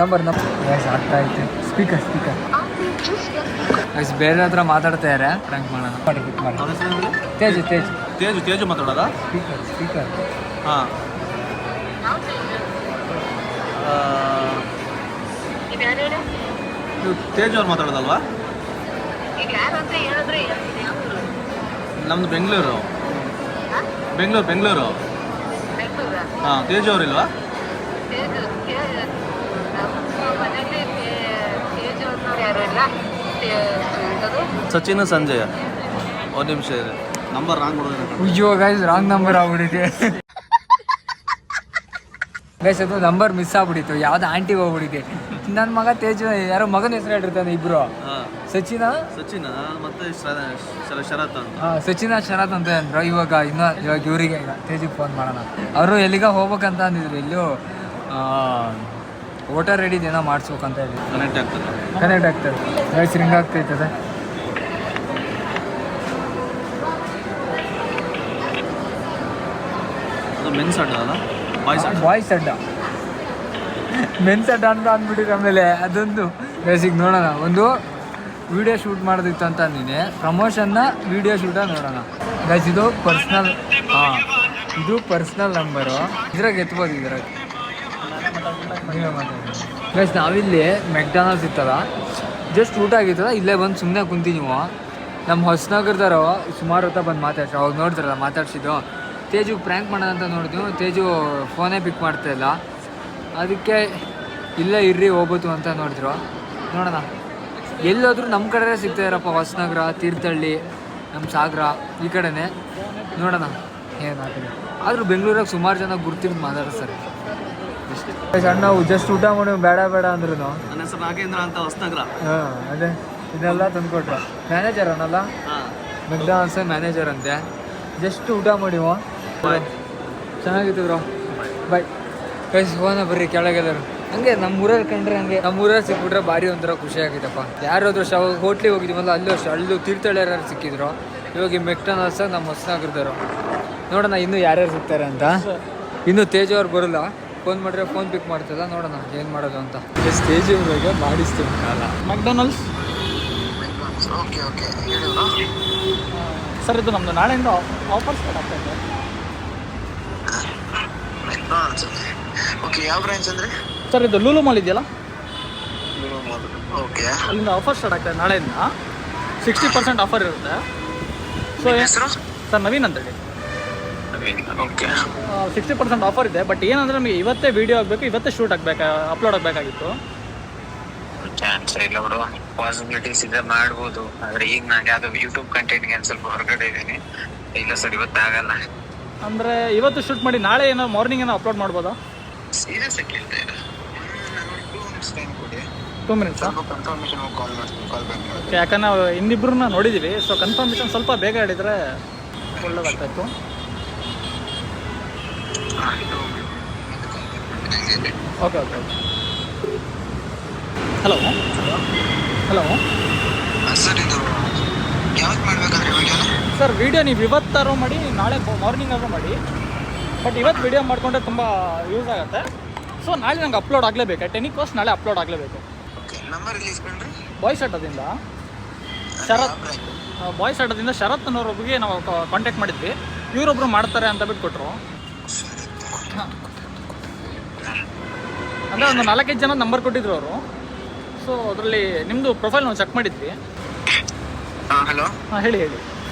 ನಂಬರ್ ಗೈಸ್ ಆಗ್ತಾ ಐತೆ. ಸ್ಪೀಕರ್ ಗೈಸ್ ಬೇರೆ ಹತ್ರ ಮಾತಾಡ್ತಾ ಇದ್ದಾರೆ. ಪ್ರ್ಯಾಂಕ್ ಮಾಡೋಣ. ತೇಜು ಮಾತಾಡೋದ? ಸ್ಪೀಕರ್ ಹಾಂ. ತೇಜು ಅವ್ರು ಮಾತಾಡೋದಲ್ವಾ? ನಮ್ದು ಬೆಂಗಳೂರು. ಹಾಂ. ತೇಜು ಅವ್ರಿಲ್ವಾ? ಸಚಿನ್ ಸಂಜಯ. ಒಂದು ನಿಮಿಷ ಇದೆ. ನಂಬರ್ ರಾಂಗ್ ಅಯ್ಯೋ ಗೈಸ್, ರಾಂಗ್ ನಂಬರ್ ಆಗ್ಬಿಟ್ಟಿದೆ ಗೈಸ್. ಅದು ನಂಬರ್ ಮಿಸ್ ಆಗ್ಬಿಟ್ಟಿತ್ತು. ಯಾವ್ದು ಆಂಟಿಗೆ ಹೋಗ್ಬಿಟ್ಟಿದೆ. ನನ್ನ ಮಗ ತೇಜು ಯಾರೋ ಮಗನ ಹೆಸರು ಹೇಳಿರ್ತಾನೆ ಇಬ್ರು. ಸಚಿನ ಮತ್ತೆ ಶರತ್ ಅಂತ. ಸಚಿನ ಶರತ್ ಅಂತ ಅಂದ್ರು. ಇವಾಗ ಇವರಿಗೆ ತೇಜಿಗೆ ಫೋನ್ ಮಾಡೋಣ. ಅವರು ಎಲ್ಲಿಗ ಹೋಗ್ಬೇಕಂತ ಅಂದಿದ್ರು. ಇಲ್ಲೂ ವೋಟರ್ ಐಡಿ ಏನೋ ಮಾಡಿಸ್ಬೇಕಂತ ಹೇಳಿ ಕನೆಕ್ಟ್ ಆಗ್ತದೆ. ರಿಂಗ್ ಆಗ್ತೈತದೆ. ಮೆನ್ಸ್ ಅಡ್ಡ ಅಲ್ಲ, ಬಾಯ್ಸ್ ಅಡ್ಡ. ಮೆನ್ಸ್ ಅಡ್ಡ ಅಂತ ಅಂದ್ಬಿಟ್ಟಿದ್ರೆ ಆಮೇಲೆ ಅದೊಂದು ಬೇಸಿಗೆ ನೋಡೋಣ. ಒಂದು ವಿಡಿಯೋ ಶೂಟ್ ಮಾಡೋದಿತ್ತು ಅಂತ ಅಂದಿನಿ. ಪ್ರಮೋಷನ್ನ ವಿಡಿಯೋ ಶೂಟ ನೋಡೋಣ ಗೈಸ್. ಇದು ಪರ್ಸ್ನಲ್. ಇದು ಪರ್ಸ್ನಲ್ ನಂಬರು. ಇದ್ರಾಗ ಎತ್ಬೋದು. ಇದ್ರಾಗ ಗೈಸ್ ನಾವಿಲ್ಲಿ ಮೆಕ್ಡಾನಲ್ಸ್ ಇತ್ತಲ್ಲ, ಜಸ್ಟ್ ಊಟ ಆಗಿತ್ತಲ್ಲ, ಇಲ್ಲೇ ಬಂದು ಸುಮ್ಮನೆ ಕುಂತೀವಿ. ನಮ್ಮ ಹೊಸನಗರದವರು ಸುಮಾರು ಹೊತ್ತ ಬಂದು ಮಾತಾಡ್ಸಿ. ಅವಾಗ ನೋಡ್ತಾರಲ್ಲ ಮಾತಾಡ್ಸಿದ್ದು. ತೇಜುಗೆ ಪ್ರ್ಯಾಂಕ್ ಮಾಡೋಣ ಅಂತ ನೋಡಿದ್ವಿ. ತೇಜು ಫೋನೇ ಪಿಕ್ ಮಾಡ್ತಾಯಿಲ್ಲ. ಅದಕ್ಕೆ ಇಲ್ಲೇ ಇರ್ರಿ ಹೋಗ್ಬೋದು ಅಂತ ನೋಡಿದ್ರು. ನೋಡೋಣ ಎಲ್ಲೋದ್ರೂ ನಮ್ಮ ಕಡೆ ಸಿಗ್ತಾಯಿರಪ್ಪ. ಹೊಸನಗರ, ತೀರ್ಥಹಳ್ಳಿ, ನಮ್ಮ ಸಾಗರ ಈ ಕಡೆನೇ. ನೋಡೋಣ ಏನಾಗ್ತದೆ. ಆದರೂ ಬೆಂಗಳೂರಾಗ ಸುಮಾರು ಜನ ಗುರ್ತಿದ್ದು ಮಾತಾಡಿಸ್ತಾರೆ. ಸಣ್ಣ ನಾವು ಜಸ್ಟ್ ಊಟ ಮಾಡಿ ಬೇಡ ಅಂದ್ರೂ ನನ್ನ ಹೆಸರು ನಾಗೇಂದ್ರ ಅಂತ, ಹೊಸನಗರ. ಅದೇ ಇದೆಲ್ಲ ತಂದುಕೊಟ್ರು. ಮ್ಯಾನೇಜರ್ ಅನ್ನಲ್ಲ, ಮೆಕ್ಡಾನಲ್ಸ್ ಮ್ಯಾನೇಜರ್ ಅಂತೆ. ಜಸ್ಟ್ ಊಟ ಮಾಡಿವ. ಚೆನ್ನಾಗಿತ್ತು ಬ್ರೋ. ಬಾಯ್ ಕೈಸ್ ಹೋಗೋಣ ಬರ್ರಿ ಕೆಳಗೆಲ್ಲರು. ಹಂಗೆ ನಮ್ಮೂರಲ್ಲಿ ಕಂಡ್ರೆ ಹಂಗೆ ನಮ್ಮೂರಲ್ಲಿ ಸಿಕ್ಬಿಟ್ರೆ ಭಾರಿ ಒಂಥರ ಖುಷಿ ಆಗಿತ್ತಪ್ಪ. ಯಾರಾದ್ರೂ ಹೋಟ್ಲಿಗೆ ಹೋಗಿದ್ದೀವಲ್ಲ, ಅಲ್ಲೂ ಅಷ್ಟು ಅಲ್ಲೂ ತೀರ್ಥಹಳ್ಳಿ ಯಾರು ಸಿಕ್ಕಿದ್ರು. ಇವಾಗ ಈ ಮೆಕ್ಡಾನಲ್ಸ್ ನಮ್ಮ ಹೊಸನಗರದವರು. ನೋಡೋಣ ಇನ್ನೂ ಯಾರ್ಯಾರು ಸಿಗ್ತಾರೆ ಅಂತ. ಇನ್ನೂ ತೇಜು ಅವ್ರು ಬರೋಲ್ಲ. ಫೋನ್ ಮಾಡಿದ್ರೆ ಫೋನ್ ಪಿಕ್ ಮಾಡ್ತಿಲ್ಲ. ನೋಡೋಣ ಏನು ಮಾಡೋದು ಅಂತ. ತೇಜು ಇವಾಗ ಮಾಡಿಸ್ತೀವಿ ಕಾಲ. ಮೆಕ್ಡೊನಾಲ್ಡ್ಸ್ ಸರ್, ಇದು ನಮ್ಮದು ನಾಳೆಯಿಂದ ಆಫರ್ ಸ್ಟಾರ್ಟ್ ಆಗ್ತಾ ಇದೆ. ಯಾವ ಬ್ರಾಂಚ್ ಅಂದ್ರೆ ಸರ್ ಇದು ಲೂಲು ಮಾಲ್ ಇದೆಯಲ್ಲ, ಓಕೆ, ಅಲ್ಲಿಂದ ಆಫರ್ ಸ್ಟಾರ್ಟ್ ಆಗ್ತದೆ. ನಾಳೆಯಿಂದ 60% ಆಫರ್ ಇರುತ್ತೆ. ಸೊ ಹೆಸರು ಸರ್ ನವೀನ್ ಅಂತೇಳಿ. ಓಕೆ, 60% ಆಫರ್ ಇದೆ. ಬಟ್ ಏನಂದರೆ ನಮಗೆ ಇವತ್ತೇ ವೀಡಿಯೋ ಆಗಬೇಕು, ಇವತ್ತೇ ಶೂಟ್ ಅಪ್ಲೋಡ್ ಆಗಬೇಕಾಗಿತ್ತು. ಚಾನ್ಸ್ ಇಲ್ಲ ಬಿಡು. ಪಾಸಿಬಿಲಿಟೀಸ್ ಇದೆ, ಮಾಡ್ಬೋದು. ಆದ್ರೆ ಈಗ ನಾನು ಯಾವ್ದು ಯೂಟ್ಯೂಬ್ ಕಂಟೆಂಟ್ಗೆ ಒಂದು ಸ್ವಲ್ಪ ಹೊರಗಡೆ ಇದ್ದೀನಿ. ಇಲ್ಲ ಸರ್, ಇವತ್ತಾಗಲ್ಲ. ಅಂದರೆ ಇವತ್ತು ಶೂಟ್ ಮಾಡಿ ನಾಳೆ ಏನೋ ಮಾರ್ನಿಂಗ್ ಏನೋ ಅಪ್ಲೋಡ್ ಮಾಡ್ಬೋದಾ? ಸೀರಿಯಸ್ ಆಗಿ ಕೇಳ್ತಾ ಇಲ್ಲ. 2 ಮಿನಿಟ್ಸ್ ಕನ್ಫರ್ಮೇಷನ್ ಕಾಲ್ ಬ್ಯಾಕ್ ಮಾಡಿ. ಯಾಕಂದ್ರೆ ನಾವು ಇನ್ನಿಬ್ಬರನ್ನ ನೋಡಿದ್ದೀವಿ. ಸೊ ಕನ್ಫರ್ಮೇಷನ್ ಸ್ವಲ್ಪ ಬೇಗ ಹೇಳಿದರೆ ಒಳ್ಳೇದಾಗ್ತಾಯಿತ್ತು. ಓಕೆ. ಹಲೋ ಸರ್, ಇದು ಯಾವ್ದು ಮಾಡ್ಬೇಕಂದ್ರೆ ವಿಡಿಯೋನ? ಸರ್ ವಿಡಿಯೋ ನೀವು ಇವತ್ತಾರು ಮಾಡಿ, ನಾಳೆ ಮಾರ್ನಿಂಗ್ ಆದರೂ ಮಾಡಿ. ಬಟ್ ಇವತ್ತು ವಿಡಿಯೋ ಮಾಡಿಕೊಂಡ್ರೆ ತುಂಬ ಯೂಸ್ ಆಗುತ್ತೆ. ಸೊ ನಾಳೆ ನಂಗೆ ಅಪ್ಲೋಡ್ ಆಗಲೇಬೇಕು. 10 ನಾಳೆ ಅಪ್ಲೋಡ್ ಆಗಲೇಬೇಕು. ನಂಬರ್ ರಿಲೀಸ್ ಮಾಡ್ರಿ. ಬಾಯ್ಸ್ ಅಡ್ಡದಿಂದ ಶರತ್ ಅನ್ನೋರೊಬ್ಬರಿಗೆ ನಾವು ಕಾಂಟ್ಯಾಕ್ಟ್ ಮಾಡಿದ್ವಿ. ಇವರೊಬ್ಬರು ಮಾಡ್ತಾರೆ ಅಂತ ಬಿಟ್ಟು ಕೊಟ್ಟರು. ಅಂದರೆ ಒಂದು 4-5 ಜನ ನಂಬರ್ ಕೊಟ್ಟಿದ್ರು ಅವರು. ಸೊ ಅದರಲ್ಲಿ ನಿಮ್ಮದು ಪ್ರೊಫೈಲ್ ನಾವು ಚೆಕ್ ಮಾಡಿದ್ವಿ. ಹಲೋ, ಹೇಳಿ.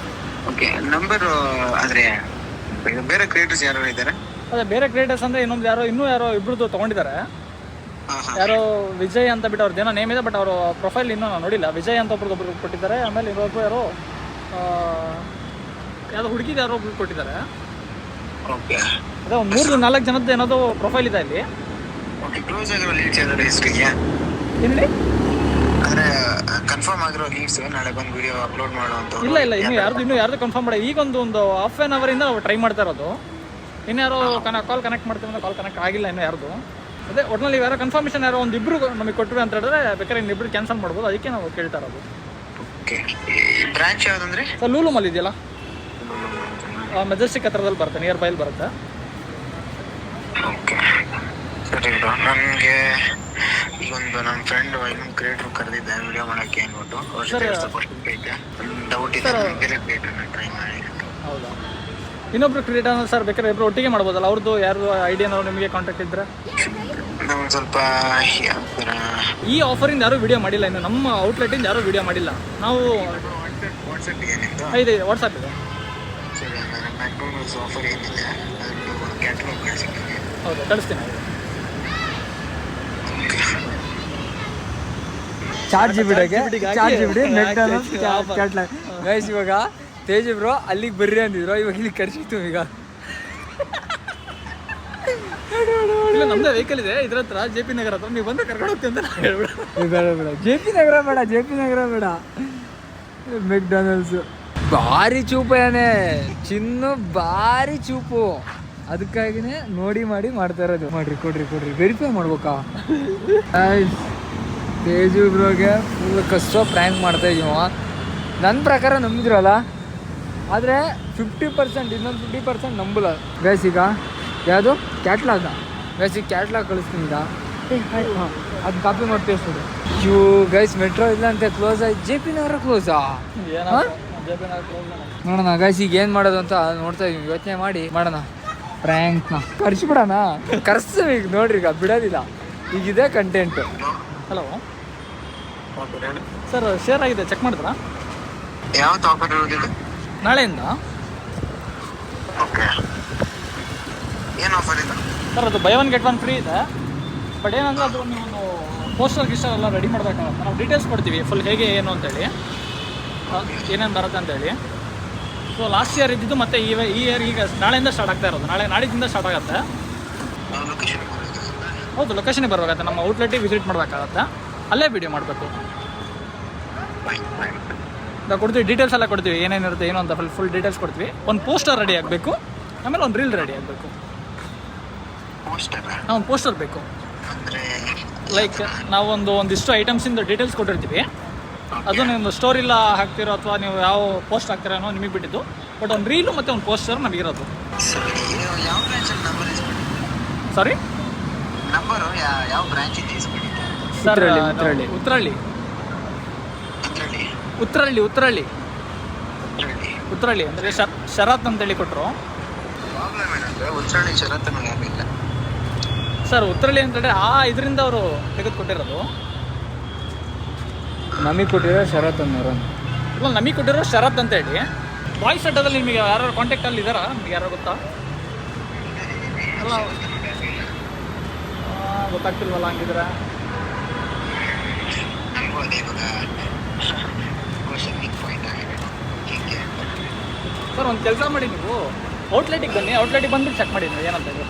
ಓಕೆ, ನಂಬರ್ ಆದರೆ ಬೇರೆ ಕ್ರಿಯೇಟರ್ಸ್ ಯಾರು ಇದ್ದಾರೆ? ಅದೇ ಬೇರೆ ಕ್ರಿಯೇಟರ್ಸ್ ಅಂದರೆ ಇನ್ನೂ ಯಾರೋ ಇಬ್ಬರದ್ದು ತೊಗೊಂಡಿದ್ದಾರೆ. ಯಾರೋ ವಿಜಯ್ ಅಂತ ಬಿಟ್ಟು ಅವ್ರದ್ದು ಏನೋ ನೇಮ್ ಇದೆ. ಬಟ್ ಅವರು ಪ್ರೊಫೈಲ್ ಇನ್ನೂ ನಾನು ನೋಡಿಲ್ಲ. ವಿಜಯ್ ಅಂತ ಒಬ್ರು ಕೊಟ್ಟಿದ್ದಾರೆ. ಆಮೇಲೆ ಇನ್ನೊಬ್ರು ಯಾರೋ ಹುಡುಗಿದು ಯಾರೋ ಒಬ್ರು ಕೊಟ್ಟಿದ್ದಾರೆ. ಓಕೆ, ಅದೇ ಒಂದು 3-4 ಜನದ್ದು ಏನಾದರೂ ಪ್ರೊಫೈಲ್ ಇದೆ ಅಲ್ಲಿ. ಓಕೆ, ಕ್ಲೋಸ್ ಆಗಿರೋ ಲೀಡ್ಸ್ ಯಾವ್ದಾದ್ರು ಹೆಸರಿದೆಯಾ? ಏನಿದೆ ಅಂದರೆ ಕನ್ಫರ್ಮ್ ಆಗಿರೋ ಲೀಡ್ಸ್ ನಾಳೆ ಬಂದು ವಿಡಿಯೋ ಅಪ್ಲೋಡ್ ಮಾಡುವಂಥ? ಇಲ್ಲ, ಇನ್ನೂ ಯಾರ್ದು ಕನ್ಫರ್ಮ್ ಮಾಡಿ. ಈಗ ಒಂದು ಹಾಫ್ ಆನ್ ಅವರಿಂದ ನಾವು ಟ್ರೈ ಮಾಡ್ತಾ ಇರೋದು. ಇನ್ಯಾರೋ ಕಾಲ್ ಕನೆಕ್ಟ್ ಮಾಡ್ತೀವಿ ಅಂದ್ರೆ ಕಾಲ್ ಕನೆಕ್ಟ್ ಆಗಿಲ್ಲ ಇನ್ನೂ ಯಾರ್ದು. ಅದೇ ಒಟ್ಟಿನಲ್ಲಿ ಯಾರೋ ಕನ್ಫರ್ಮೇಷನ್ ಯಾರೋ ಒಂದಿಬ್ಬರು ನಮಗೆ ಕೊಟ್ಟರು ಅಂತ ಹೇಳಿದ್ರೆ ಬೇಕಾದ್ರೆ ಇನ್ನಿಬ್ಬರು ಕ್ಯಾನ್ಸಲ್ ಮಾಡ್ಬೋದು. ಅದಕ್ಕೆ ನಾವು ಕೇಳ್ತಾ ಇರೋದು. ಓಕೆ, ಬ್ರಾಂಚ್ ಯಾವುದಂದ್ರೆ? ಸರ್ ಲೂಲು ಮಾಲ್ ಇದೆಯಲ್ಲ, ಮೆಜೆಸ್ಟಿಕ್ ಹತ್ರದಲ್ಲಿ ಬರುತ್ತೆ, ನಿಯರ್ ಬೈಲ್ ಬರುತ್ತೆ. ಓಕೆ, ಸರಿ ಬ್ರೋ. ನನಗೆ ಈಗೊಂದು ನನ್ನ ಫ್ರೆಂಡ್ ಇನ್ನೊಂದು ಕ್ರಿಯೇಟರ್ ಕರೆದಿದ್ದೆ ವಿಡಿಯೋ ಮಾಡೋಕ್ಕೆ ಅಂದ್ಬಿಟ್ಟು. ಅವ್ರ ಜೊತೆ ಸ್ವಲ್ಪ ಐತೆ, ಡೌಟ್ ಇದೆ. ಬೇರೆ ಕ್ರಿಯೇಟರ್ನ ಟ್ರೈ ಮಾಡಿ. ಹೌದಾ? ಇನ್ನೊಬ್ರು ಕ್ರಿಯೇಟರ್ ಸರ್ ಬೇಕಾದ್ರೆ ಇಬ್ಬರು ಒಟ್ಟಿಗೆ ಮಾಡ್ಬೋದಲ್ಲ? ಅವ್ರದ್ದು ಯಾರ್ದು ಐಡಿಯಾನೋ ನಿಮಗೆ ಕಾಂಟ್ಯಾಕ್ಟ್ ಇದ್ದರೆ? ನಮ್ಗೆ ಸ್ವಲ್ಪ ಈ ಆಫರಿಂದ ಯಾರೂ ವಿಡಿಯೋ ಮಾಡಿಲ್ಲ ಇನ್ನು. ನಮ್ಮ ಔಟ್ಲೆಟಿಂದ ಯಾರೂ ವಿಡಿಯೋ ಮಾಡಿಲ್ಲ. ನಾವು ವಾಟ್ಸಪ್ ಏನಿತ್ತು? ಇದೆ, ವಾಟ್ಸಪ್ ಇದೆ. ಸರಿ, ನಾನು ಮ್ಯಾಕ್ಡೊನಾಲ್ಡ್ಸ್ ಆಫರ್ ಏನಿದೆ ಅದನ್ನು ಕ್ಯಾಟಲಾಗ್ ಕಳಿಸಿದ್ದೀನಿ. ಹೌದು, ಕಳಿಸ್ತೀನಿ. ಚಾರ್ಜ್ ಬಿಡಿ ಮೆಕ್ಡಾನಲ್ಸ್ ಕ್ಯಾಟ್ಲಾಗ್. ಗೈಸ್ ಇವಾಗ ತೇಜ್ ಬ್ರೋ ಅಲ್ಲಿಗೆ ಬರ್ರಿ ಅಂದಿದ್ರು. ಇವಾಗ ಇಲ್ಲಿ ಕರ್ಸಿತ್ತು. ಈಗ ಇಲ್ಲ ನಮ್ದೇ ವೆಹಿಕಲ್ ಇದೆ ಇದ್ರ ಹತ್ರ JP ನಗರ ಹತ್ರ ನೀವು ಬಂದು ಕರ್ಕೊಂಡು ಹೋಗ್ತೀವಿ ಅಂತ ನಾನು ಹೇಳ್ಬಿಡ. ಬೇಡ JP ನಗರ ಬೇಡ ಮೆಕ್ಡೊನಾಲ್ಡ್ಸ್ ಭಾರಿ ಚೂಪೇನೆ ಚಿನ್ನು ಭಾರಿ ಚೂಪು ಅದಕ್ಕಾಗಿನೇ ನೋಡಿ ಮಾಡ್ತಾ ಇರೋದು. ಕೊಡ್ರಿ ವೆರಿಫೈ ಮಾಡ್ಬೇಕಾ? ತೇಜು ಬ್ರೋಗೆ ಫುಲ್ ಕಷ್ಟೋ ಪ್ರ್ಯಾಂಕ್ ಮಾಡ್ತಾ ಇದೀವ. ನನ್ನ ಪ್ರಕಾರ ನಂಬಿದ್ರಲ್ಲ, ಆದರೆ 50% ಇನ್ನೊಂದು 50% ನಂಬಲ್ಲ ಗೈಸ್. ಈಗ ಯಾವುದು ಕ್ಯಾಟ್ಲಾಗ ಗೈಸ್, ಈಗ ಕ್ಯಾಟ್ಲಾಗ್ ಕಳಿಸ್ತೀನಿ ಈಗ. ಹಾಂ ಅದು ಕಾಪಿ ಮಾಡಿ ಪೇಸ್ಟ್ ಮಾಡಿ. ಇವು ಗೈಸ್ ಮೆಟ್ರೋ ಇಲ್ಲ ಅಂತ ಕ್ಲೋಸ್ ಆಯ್ತು. JP ನಗರ ಕ್ಲೋಸಾ? ನೋಡೋಣ ಗೈಸ್ ಈಗ ಏನು ಮಾಡೋದು ಅಂತ ನೋಡ್ತಾ ಇದೀವಿ. ಯೋಚನೆ ಮಾಡಿ ಮಾಡೋಣ ಪ್ರ್ಯಾಂಕ್ನ. ಕರ್ಸ್ಬಿಡೋಣ, ಕರ್ಸ್ತೀವಿ ಈಗ. ನೋಡ್ರಿ ಈಗ ಬಿಡೋದಿಲ್ಲ, ಈಗಿದೆ ಕಂಟೆಂಟ್. ಹಲೋ ಸರ್, ಶೇರ್ ಆಗಿದೆ, ಚೆಕ್ ಮಾಡಿದ್ರಾ? ಯಾವತ್ತು ಆಫರ್ ಇರೋದಿದೆ? ನಾಳೆಯಿಂದ. ಓಕೆ, ಏನು ಆಫರ್ ಇದೆ ಸರ್? ಅದು ಬೈ 1 get 1 ಫ್ರೀ ಇದೆ. ಬಟ್ ಏನಂದ್ರೆ ಅದು ನೀವು ಪೋಸ್ಟರ್ ಗಿಸ್ಟರ್ ಎಲ್ಲ ರೆಡಿ ಮಾಡಬೇಕಾಗುತ್ತೆ. ನಾವು ಡೀಟೇಲ್ಸ್ ಕೊಡ್ತೀವಿ ಫುಲ್ ಹೇಗೆ ಏನು ಅಂತೇಳಿ, ಏನೇನು ಬರುತ್ತೆ ಅಂತೇಳಿ. ಸೊ ಲಾಸ್ಟ್ ಇಯರ್ ಇದ್ದಿದ್ದು ಮತ್ತು ಈ ಇಯರ್ ಈಗ ನಾಳೆಯಿಂದ ಸ್ಟಾರ್ಟ್ ಆಗ್ತಾ ಇರೋದು. ನಾಡಿದ್ದಿಂದ ಸ್ಟಾರ್ಟ್ ಆಗುತ್ತೆ. ಹೌದು, ಲೊಕೇಶನ್ಗೆ ಬರಬೇಕಾಗುತ್ತೆ. ನಮ್ಮ ಔಟ್ಲೆಟಿಗೆ ವಿಸಿಟ್ ಮಾಡಬೇಕಾಗತ್ತೆ, ಅಲ್ಲೇ ವಿಡಿಯೋ ಮಾಡಬೇಕು. ನಾವು ಕೊಡ್ತೀವಿ, ಡೀಟೇಲ್ಸ್ ಎಲ್ಲ ಕೊಡ್ತೀವಿ, ಏನೇನಿರುತ್ತೆ ಏನು ಅಂತ ಫುಲ್ ಡೀಟೇಲ್ಸ್ ಕೊಡ್ತೀವಿ. ಒಂದು ಪೋಸ್ಟರ್ ರೆಡಿ ಆಗಬೇಕು, ಆಮೇಲೆ ಒಂದು ರೀಲ್ ರೆಡಿ ಆಗಬೇಕು. ಒಂದು ಪೋಸ್ಟರ್ ಬೇಕು. ಲೈಕ್ ನಾವು ಒಂದಿಷ್ಟು ಐಟಮ್ಸಿಂದ ಡೀಟೇಲ್ಸ್ ಕೊಟ್ಟಿರ್ತೀವಿ. ಅದು ನೀವು ಸ್ಟೋರಿ ಇಲ್ಲ ಹಾಕ್ತಿರೋ ಅಥವಾ ನೀವು ಯಾವ ಪೋಸ್ಟ್ ಹಾಕ್ತಿರೋ ಅನ್ನೋ ನಿಮಗೆ ಬಿಟ್ಟಿದ್ದು. ಬಟ್ ಒಂದು ರೀಲು ಮತ್ತು ಒಂದು ಪೋಸ್ಟರ್ ನಮಗಿರೋದು. ಸಾರಿ, ಸರ್ ಉತ್ರಳ್ಳಿ ಅಂದರೆ ಶರತ್ ಅಂತೇಳಿ ಕೊಟ್ಟರು ಸರ್. ಉತ್ರಳ್ಳಿ ಅಂತೇಳಿ ಇದರಿಂದ ಅವರು ತೆಗೆದುಕೊಟ್ಟಿರೋದು. ನಮಗೆ ಕೊಟ್ಟಿರೋ ಶರತ್ ಅನ್ನೋರು. ಇಲ್ಲ, ನಮಗೆ ಕೊಟ್ಟಿರೋ ಶರತ್ ಅಂತೇಳಿ. ವಾಯ್ಸ್ ಅಡ್ಡದಲ್ಲಿ ನಿಮಗೆ ಯಾರು ಕಾಂಟ್ಯಾಕ್ಟಲ್ಲಿ ಇದ್ದಾರಾ? ನಿಮಗೆ ಯಾರು ಗೊತ್ತಾ? ಅಲ್ಲ, ಗೊತ್ತಾಗ್ತಿಲ್ವಲ್ಲ ಹಂಗಿದ್ರೆ. ಸರ್ ಒಂದು ಕೆಲಸ ಮಾಡಿ, ನೀವು ಔಟ್ಲೆಟಿಗೆ ಬನ್ನಿ. ಔಟ್ಲೆಟಿಗೆ ಬಂದುಬಿಟ್ಟು ಚೆಕ್ ಮಾಡಿ ನೀವು ಏನಂತ ಇದೆ.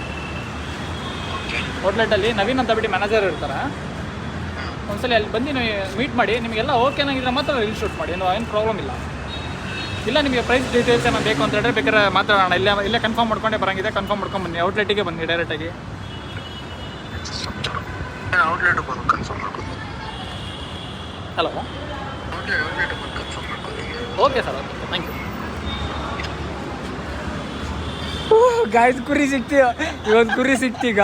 ಔಟ್ಲೆಟಲ್ಲಿ ನವೀನ್ ಅಂತ ಬಿಟ್ಟು ಮ್ಯಾನೇಜರ್ ಇರ್ತಾರೆ. ಒಂದ್ಸಲ ಅಲ್ಲಿ ಬಂದು ನೀವು ಮೀಟ್ ಮಾಡಿ. ನಿಮಗೆಲ್ಲ ಓಕೆನಾಗಿದ್ರೆ ಮಾತ್ರ ರೀಲ್ ಶೂಟ್ ಮಾಡಿ, ಏನು ಪ್ರಾಬ್ಲಮ್ ಇಲ್ಲ. ಇಲ್ಲ ನಿಮಗೆ ಪ್ರೈಸ್ ಡೀಟೇಲ್ಸ್ ಏನೋ ಬೇಕು ಅಂತ ಹೇಳಿದ್ರೆ ಬೇಕಾದ್ರೆ ಮಾತಾಡೋಣ. ಇಲ್ಲೇ ಕನ್ಫರ್ಮ್ ಮಾಡ್ಕೊಂಡೇ ಬರೋಂಗಿದೆ, ಕನ್ಫರ್ಮ್ ಮಾಡ್ಕೊಂಡು ಬನ್ನಿ. ಔಟ್ಲೆಟಿಗೆ ಬನ್ನಿ ಡೈರೆಕ್ಟಾಗಿ. Hello, okay sir, okay, thank you. Guys ಕುರಿ ಸಿಕ್ತಿ, ಇವತ್ತು ಕುರಿ ಸಿಕ್ತೀಗ.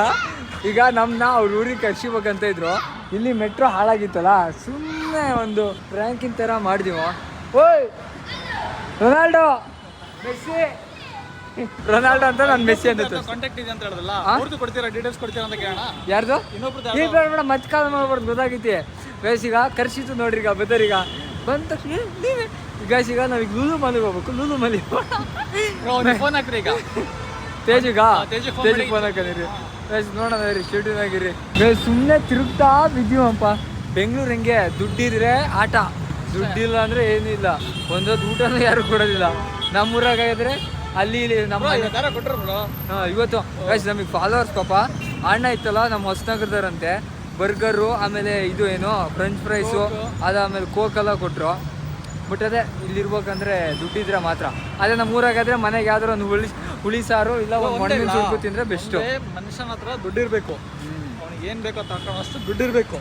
ಈಗ ನಮ್ಮನ್ನ ಅವ್ರ ಊರಿಗೆ ಕರ್ಸಿಬೇಕಂತ ಇದ್ರು. ಇಲ್ಲಿ ಮೆಟ್ರೋ ಹಾಳಾಗಿತ್ತಲ್ಲ, ಸುಮ್ಮನೆ ಒಂದು ರ್ಯಾಂಕಿಂಗ್ ಥರ ಮಾಡಿದೀವ. ಓಯ್ ರೊನಾಲ್ಡೋ ಮೆಸ್ಸಿ, ರೊನಾಲ್ಡೋ ಅಂತ ನಾನು ಮೆಸ್ಸಿ ಅಂತ ಕಾಂಟ್ಯಾಕ್ಟ್ ಇದೆ ಅಂತ ಹೇಳಿದ್ರಲ್ಲ, ಅವ್ರದ್ದು ಕೊಡ್ತೀರಾ, ಡೀಟೇಲ್ಸ್ ಕೊಡ್ತೀರಾ ಅಂತ ಕೇಳೋಣ. ಯಾರ್ದು? ಇನ್ನೊಬ್ರು ಈ ಬೇಡ ಮತ್ತೆ ಕಾಲ್ ಮಾಡ್ಬಾರ್ದು, ಗೊತ್ತಾಗೈತಿ. ಗೈಸ್ ಈಗ ಕರ್ಸಿತ್ತು ನೋಡ್ರಿ. ಈಗ ಬದರೀಗ ಬಂದ ತಕ್ಷಣ ನೀವೇ ಗೈಸ್ ಈಗ ನಾವೀಗ ಲೂಲು ಮಲಿಗೆ ಹೋಗ್ಬೇಕು. ಲೂಲು ಮಲಿ ಫೋನ್ ಹಾಕ್ರಿ ಈಗ. ತೇಜಿಗ ತೇಜಿಗೆ ಫೋನ್ ಹಾಕಿರಿ. ಗೈಸ್ ನೋಡೋಣ ರೀ, ಸ್ಟುಡಿಯೋನಾಗಿರಿ. ಗೈಸ್ ಸುಮ್ಮನೆ ತಿರುಗ್ತಾ ಬಿದ್ದೀವಪ್ಪ. ಬೆಂಗಳೂರು ಹೆಂಗೆ, ದುಡ್ಡಿದ್ರೆ ಆಟ, ದುಡ್ಡಿಲ್ಲ ಅಂದರೆ ಏನಿಲ್ಲ. ಒಂದೊಂದು ಊಟನೂ ಯಾರು ಕೊಡೋದಿಲ್ಲ. ನಮ್ಮೂರಾಗಿದ್ರೆ ಅಲ್ಲಿ ನಮ್ಮ ಇವತ್ತು ಗೈಸ್ ನಮಗೆ ಫಾಲೋವರ್ಸ್ ಪಾಪ ಅಣ್ಣ ಇತ್ತಲ್ಲ ನಮ್ಮ ಹೊಸನಗರದವರಂತೆ. ಬರ್ಗರು, ಆಮೇಲೆ ಇದು ಏನು ಫ್ರೆಂಚ್ ಫ್ರೈಸು, ಅದಾದಮೇಲೆ ಕೋಕೆಲ್ಲ ಕೊಟ್ಟರು. ಬಟ್ ಅದೇ ಇಲ್ಲಿರ್ಬೇಕಂದ್ರೆ ದುಡ್ಡಿದ್ರೆ ಮಾತ್ರ. ಅದೇ ನಮ್ಮ ಊರಾಗಾದ್ರೆ ಮನೆಗೆ ಯಾವ್ದಾರು ಒಂದು ಹುಳಿ ಸಾರು ಇಲ್ಲ ಒಂದು ಮಣ್ಣಿನ ಸುರ್ಕು ತಿಂದರೆ ಬೆಸ್ಟು. ಮನುಷ್ಯನ ಹತ್ರ ದುಡ್ಡಿರಬೇಕು, ಅವ್ನಿಗೆ ಏನು ಬೇಕೋ ತಗೊಳ್ಳೋಷ್ಟು ದುಡ್ಡಿರಬೇಕು.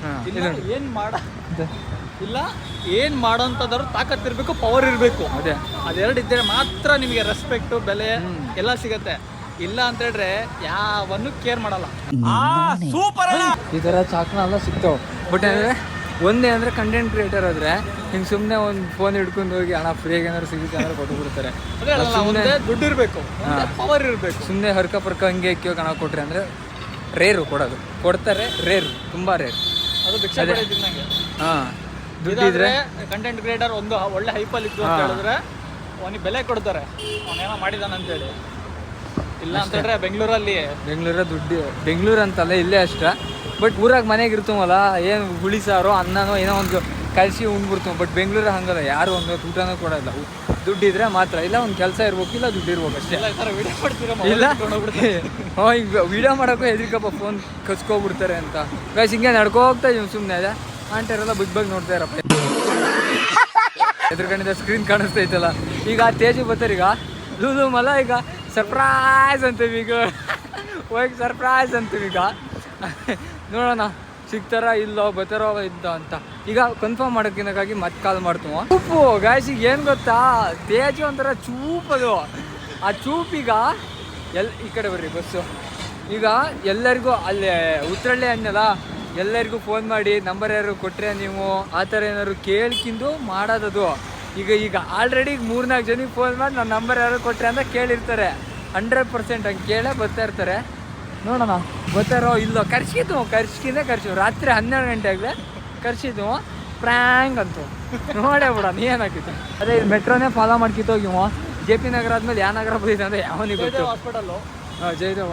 ಏನು ಮಾಡೋಂಥದ್ರು ತಾಕತ್ತಿರಬೇಕು, ಪವರ್ ಇರಬೇಕು. ಅದೇ ಅದೆರಡು ಇದ್ದರೆ ಮಾತ್ರ ನಿಮಗೆ ರೆಸ್ಪೆಕ್ಟು, ಬೆಲೆ ಎಲ್ಲ ಸಿಗತ್ತೆ. ಇಲ್ಲ ಅಂತ ಹೇಳಿದ್ರೆ ಯಾವನ್ನು ಕೇರ್ ಮಾಡಲ್ಲ. ಸೂಪರ್, ಈ ಥರ ಚಾಕ್ನ ಎಲ್ಲ ಸಿಗ್ತಾವೆ. ಬಟ್ ಅಂದರೆ ಒಂದೇ ಅಂದರೆ ಕಂಟೆಂಟ್ ಕ್ರಿಯೇಟರ್ ಆದರೆ ಹಿಂಗೆ ಸುಮ್ಮನೆ ಒಂದು ಫೋನ್ ಹಿಡ್ಕೊಂಡು ಹೋಗಿ ಹಣ ಫ್ರೀಯಾಗಿ ಏನಾದ್ರು ಸಿಗುತ್ತೆ ಅಂದ್ರೆ ಕೊಟ್ಟು ಬಿಡ್ತಾರೆ. ದುಡ್ಡು ಇರಬೇಕು, ಪವರ್ ಇರಬೇಕು. ಸುಮ್ಮನೆ ಹರ್ಕ ಪರ್ಕ ಹಂಗೆ ಕ್ಯೋ ಹಣ ಕೊಟ್ರಿ ಅಂದರೆ ರೇರು ಕೊಡೋದು. ಕೊಡ್ತಾರೆ, ರೇರು, ತುಂಬ ರೇರು. ಅದು ಭಿಕ್ಷೆ ನಂಗೆ. ಹಾಂ, ದುಡ್ಡಿದ್ರೆ ಕಂಟೆಂಟ್ ಕ್ರಿಯೇಟರ್ ಒಂದು ಒಳ್ಳೆ ಹೈಪಲ್ಲಿ ಇತ್ತು ಅಂತ ಹೇಳಿದ್ರೆ ಅವನಿಗೆ ಬೆಲೆ ಕೊಡ್ತಾರೆ, ಅವನೇನೋ ಮಾಡಿದಾನ ಅಂತೇಳಿ. ಇಲ್ಲ ಅಂತ ಹೇಳಿದ್ರೆ ಬೆಂಗಳೂರ ದುಡ್ಡು, ಬೆಂಗಳೂರು ಅಂತಲ್ಲ ಇಲ್ಲೇ ಅಷ್ಟೇ. ಬಟ್ ಊರಾಗ ಮನೆಗೆ ಇರ್ತೀವಲ್ಲ, ಏನು ಹುಳಿ ಸಾರು ಅನ್ನನೋ ಏನೋ ಒಂದು ಕಲಸಿ ಉಂಡ್ಬಿಡ್ತೀವಿ. ಬಟ್ ಬೆಂಗಳೂರು ಹಂಗಲ್ಲ, ಯಾರು ಒಂದು ಊಟನೂ ಕೊಡೋಲ್ಲ. ದುಡ್ಡಿದ್ರೆ ಮಾತ್ರ, ಇಲ್ಲ ಒಂದು ಕೆಲಸ ಇರ್ಬೇಕು, ಇಲ್ಲ ದುಡ್ಡು ಇರ್ಬೇಕು ಅಷ್ಟೇ. ಈ ಥರ ವಿಡಿಯೋ ಮಾಡ್ತೀರಾ? ಇಲ್ಲ ಈಗ ವಿಡಿಯೋ ಮಾಡೋಕ್ಕೂ ಹೆದರಿಕಪ್ಪ, ಫೋನ್ ಕಚ್ಕೊಬಿಡ್ತಾರೆ ಅಂತ. ಗೈಸ್ ಹಿಂಗೆ ನಡ್ಕೋ ಹೋಗ್ತಾ ಇದೀವಿ ಸುಮ್ಮನೆ. ಅದೇ ಆಂಟರೆಲ್ಲ ಬಗ್ಗೆ ನೋಡ್ತಾ ಇರಪ್ಪ, ಎದುರುಗಣಿದ ಸ್ಕ್ರೀನ್ ಕಾಣಿಸ್ತೈತಲ್ಲ. ಈಗ ತೇಜು ಬರ್ತಾರೆ, ಈಗ ಲೂಲು ಮಲ ಈಗ ಸರ್ಪ್ರೈಸ್ ಅಂತೀವಿ, ಈಗ ಹೋಗಿ ಸರ್ಪ್ರೈಸ್ ಅಂತೀವಿ. ಈಗ ನೋಡೋಣ ಸಿಗ್ತಾರ ಇಲ್ಲೋ, ಬರ್ತಾರೋ ಇದ್ದ ಅಂತ. ಈಗ ಕನ್ಫರ್ಮ್ ಮಾಡೋಕ್ಕಿನಕ್ಕಾಗಿ ಮತ್ತೆ ಕಾಲ್ ಮಾಡ್ತೀವಿ. ಚೂಪು ಗಾಯ್ಸ್, ಈಗ ಏನು ಗೊತ್ತಾ, ತೇಜು ಒಂಥರ ಚೂಪದು. ಆ ಚೂಪೀಗ ಈ ಕಡೆ ಬರ್ರಿ ಬಸ್ಸು. ಈಗ ಎಲ್ಲರಿಗೂ ಅಲ್ಲಿ ಉತ್ತರಳ್ಳಿ ಅನ್ನಲ್ಲ, ಎಲ್ಲರಿಗೂ ಫೋನ್ ಮಾಡಿ ನಂಬರ್ ಯಾರು ಕೊಟ್ಟರೆ ನೀವು ಆ ಥರ ಏನಾದ್ರು ಕೇಳ್ಕಿಂದು ಮಾಡೋದದು. ಈಗ ಆಲ್ರೆಡಿ 3-4 ಜನಕ್ಕೆ ಫೋನ್ ಮಾಡಿ ನನ್ನ ನಂಬರ್ ಯಾರು ಕೊಟ್ಟರೆ ಅಂತ ಕೇಳಿರ್ತಾರೆ. 100% ಹಂಗೆ ಕೇಳೇ ಬರ್ತಾ ಇರ್ತಾರೆ. ನೋಡೋಣ ಬರ್ತಾರೋ ಇಲ್ಲೋ. ಖರ್ಚಿಗೆ ರಾತ್ರಿ 12 ಗಂಟೆಗೆ ಕರ್ಸಿದ್ವು ಪ್ರ್ಯಾಂಕ್ ಅಂತೂ ನೋಡೇ ಬಿಡೋಣ ಏನಾಗಿತ್ತು. ಅದೇ ಇದು ಮೆಟ್ರೋನೇ ಫಾಲೋ ಮಾಡ್ಕಿತ್ತೋಗಿವ. JP ನಗರ ಆದ್ಮೇಲೆ ಯಾವ ನಗರ ಬಂದಿದೆ ಅಂದರೆ ಯಾವನಿಗೆ ಗೊತ್ತು. ಹಾಸ್ಪಿಟಲ್ಲು ಜಯದೇವ.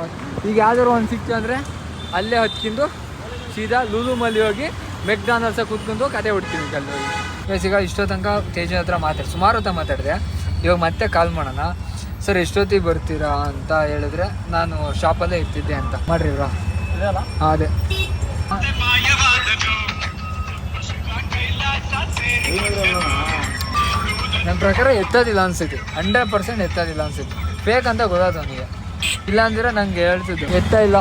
ಈಗ ಯಾವ್ದಾದ್ರು ಒಂದು ಸಿಕ್ತು ಅಂದರೆ ಅಲ್ಲೇ ಹತ್ಕೊಂಡು ಸೀದಾ ಲೂಲು ಮಲ್ಲಿ ಹೋಗಿ ಮೆಕ್ಡಾನಲ್ಸ ಕೂತ್ಕೊಂಡು ಕತೆ ಹೊಡ್ತೀನಿ ಅಲ್ಲಿ ಹೋಗಿ. ಈಗ ಇಷ್ಟೋ ತನಕ ತೇಜ ಹತ್ರ ಸುಮಾರು ಹೊತ್ತ ಮಾತಾಡಿದೆ. ಇವಾಗ ಮತ್ತೆ ಕಾಲ್ ಮಾಡೋಣ. ಸರ್ ಎಷ್ಟೊತ್ತಿಗೆ ಬರ್ತೀರಾ ಅಂತ ಹೇಳಿದ್ರೆ ನಾನು ಶಾಪಲ್ಲೇ ಇರ್ತಿದ್ದೆ ಅಂತ ಮಾಡ್ರಿ ಬ್ರೋ. ಇದೆಯಲ್ಲ ಅದೇ ನನ್ನ ಪ್ರಕಾರ ಎತ್ತೋದಿಲ್ಲ ಅನ್ಸುತ್ತೆ, 100% ಎತ್ತೋದಿಲ್ಲ ಅನ್ಸುತ್ತೆ. ಫೇಕ್ ಅಂತ ಗೊತ್ತಾಯ್ತು ಅವನಿಗೆ, ಇಲ್ಲಾಂದ್ರೆ ನಂಗೆ ಹೇಳ್ತಿದ್ದು ಎತ್ತ ಇಲ್ಲ.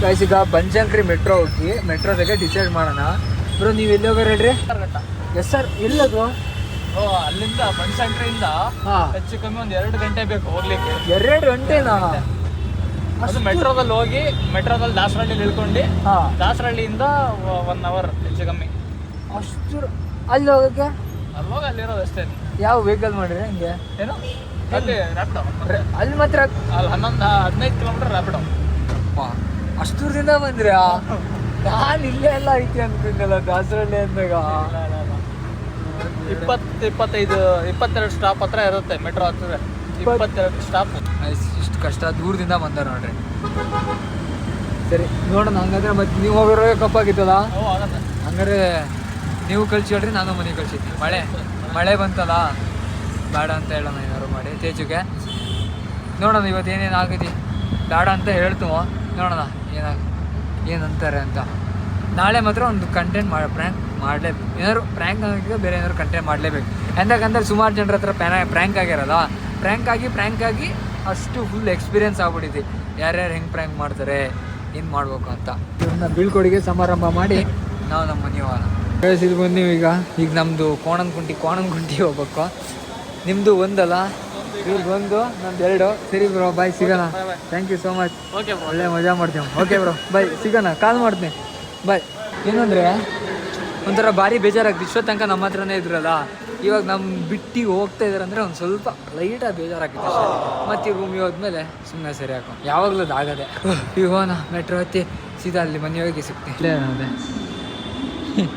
ಗೈಸ್ ಈಗ ಬನಶಂಕರಿ ಮೆಟ್ರೋ ಹೋಗಿ ಮೆಟ್ರೋದಾಗೆ ಡಿಸೈಡ್ ಮಾಡೋಣ. ಬ್ರೋ ನೀವು ಎಲ್ಲಿ ಹೋಗೋರು ಹೇಳ್ರಿ? ಎಸ್ ಸರ್ ಎಲ್ಲದು? ಅಲ್ಲಿಂದ ಬನಶಂಕರಿಯಿಂದ ಹೆಚ್ಚು ಕಮ್ಮಿ ಒಂದು 2 ಗಂಟೆ ಬೇಕು ಹೋಗ್ಲಿಕ್ಕೆ. 2 ಗಂಟೆನಾ? ಅದು ಮೆಟ್ರೋದಲ್ಲಿ ಹೋಗಿ ಮೆಟ್ರೋದಲ್ಲಿ ದಾಸರಳ್ಳಿಲಿ ಇಳ್ಕೊಂಡು ದಾಸರಳ್ಳಿಯಿಂದ 1 ಅವರ್ ಹೆಚ್ಚು ಕಮ್ಮಿ. ಅಷ್ಟು ಅಲ್ಲಿ ಹೋಗೋಕ್ಕೆ? ಅಲ್ಲಿ ಹೋಗಿ ಅಲ್ಲಿರೋದು ಅಷ್ಟೇ. ಯಾವ ವೆಹಿಕಲ್ ಮಾಡಿರಿ ಹಂಗೆ? ಏನು ಅಲ್ಲಿ ರ್ಯಾಪಿಡೋ ಅಲ್ಲಿ ಮಾತ್ರ ಅಲ್ಲಿ 15 ಕಿಲೋಮೀಟರ್ ರ್ಯಾಪಿಡೋ. ಅಷ್ಟು ದೂರದಿಂದ ಬಂದ್ರಾ? ನಾನು ಇಲ್ಲೇ ಎಲ್ಲ ಐತಿ ಅನ್ಕೊಂಡಲ್ಲ ದಾಸರಳ್ಳಿ ಅಂದಾಗ. 22 ಸ್ಟಾಪ್ ಹತ್ರ ಇರುತ್ತೆ ಮೆಟ್ರೋ ಹತ್ತಿರ. 22 ಸ್ಟಾಪ್. ಇಷ್ಟು ಕಷ್ಟ ದೂರದಿಂದ ಬಂದ ನೋಡ್ರಿ. ಸರಿ ನೋಡೋಣ ಹಂಗಾದ್ರೆ. ಮತ್ತೆ ನೀವು ಹೋಗಿರೋ ಕಪ್ಪಾಗಿತ್ತಲ್ಲ, ಹಂಗಾರೆ ನೀವು ಕಳ್ಸಿ ಹೇಳ್ರಿ, ನಾನು ಮನೆಗೆ ಕಳ್ಸಿದ್ವಿ. ಮಳೆ ಬಂತಲ್ಲ, ಬೇಡ ಅಂತ ಹೇಳೋಣ ಏನಾದ್ರು ಮಾಡಿ ತೇಜುಗೆ. ನೋಡೋಣ ಇವತ್ತು ಏನೇನು ಆಗಿದೆ. ಬೇಡ ಅಂತ ಹೇಳ್ತೀವೋ, ನೋಡೋಣ ಏನಂತಾರೆ ಅಂತ. ನಾಳೆ ಮಾತ್ರ ಒಂದು ಕಂಟೆಂಟ್ ಪ್ರ್ಯಾಂಕ್ ಮಾಡಲೇಬೇಕು. ಏನಾದ್ರು ಪ್ರ್ಯಾಂಕ್ ಆಗಿದ್ರೆ ಬೇರೆ ಏನಾದ್ರು ಕಂಟೆಂಟ್ ಮಾಡಲೇಬೇಕು. ಎಂದಕ್ಕಂದ್ರೆ ಸುಮಾರು ಜನರ ಹತ್ರ ಪ್ರ್ಯಾಂಕ್ ಆಗಿರೋಲ್ಲ. ಪ್ರ್ಯಾಂಕ್ ಆಗಿ ಅಷ್ಟು ಫುಲ್ ಎಕ್ಸ್ಪೀರಿಯೆನ್ಸ್ ಆಗ್ಬಿಟ್ಟಿದೆ, ಯಾರ್ಯಾರು ಹೆಂಗೆ ಪ್ರ್ಯಾಂಕ್ ಮಾಡ್ತಾರೆ, ಏನು ಮಾಡ್ಬೇಕು ಅಂತ. ಇವ್ರನ್ನ ಬೀಳ್ಕೊಡಿಗೆ ಸಮಾರಂಭ ಮಾಡಿ ನಾವು ನಮ್ಮ ಮನೆ ಹೋಗೋಣ. ಇದು ಬಂದೀವಿ ಈಗ ನಮ್ಮದು ಕೋಣನಕುಂಟಿ ಹೋಗ್ಬೇಕು. ನಿಮ್ಮದು ಒಂದಲ್ಲ, ಇವ್ರಿಗೊಂದು, ನಮ್ದು 2. ಸರಿ ಬ್ರೋ, ಬಾಯ್, ಸಿಗೋಣ. Thank you so much. Okay bro, ಒಳ್ಳೆ ಮಜಾ ಮಾಡ್ತೀವಿ. ಓಕೆ ಬ್ರೋ, ಬಾಯ್, ಸಿಗೋಣ, ಕಾಲ್ ಮಾಡ್ತೀನಿ, ಬಾಯ್. ಏನಂದರೆ ಒಂಥರ ಭಾರಿ ಬೇಜಾರಾಗ್ತದೆ. ಇಷ್ಟೋ ತನಕ ನಮ್ಮ ಹತ್ರನೇ ಇದ್ರಲ್ಲ, ಇವಾಗ ನಮ್ಮ ಬಿಟ್ಟು ಹೋಗ್ತಾ ಇದ್ದಾರೆ ಅಂದರೆ ಒಂದು ಸ್ವಲ್ಪ ಲೈಟಾಗಿ ಬೇಜಾರಾಗ್ತದೆ ಅಷ್ಟೇ. ಮತ್ತು ಈ ರೂಮಿಗೆ ಹೋದ್ಮೇಲೆ ಸುಮ್ಮನೆ ಸರಿ ಹಾಕೋ, ಯಾವಾಗಲೂ ಅದು ಆಗದೆ. ಈಗ ಹೋಗೋಣ, ಮೆಟ್ರೋ ಹತ್ತಿ ಸೀದಾ ಅಲ್ಲಿ ಮನೆ ಹೋಗಿ ಸಿಗ್ತೀನಿ. ಇಲ್ಲೇ ಅದೇ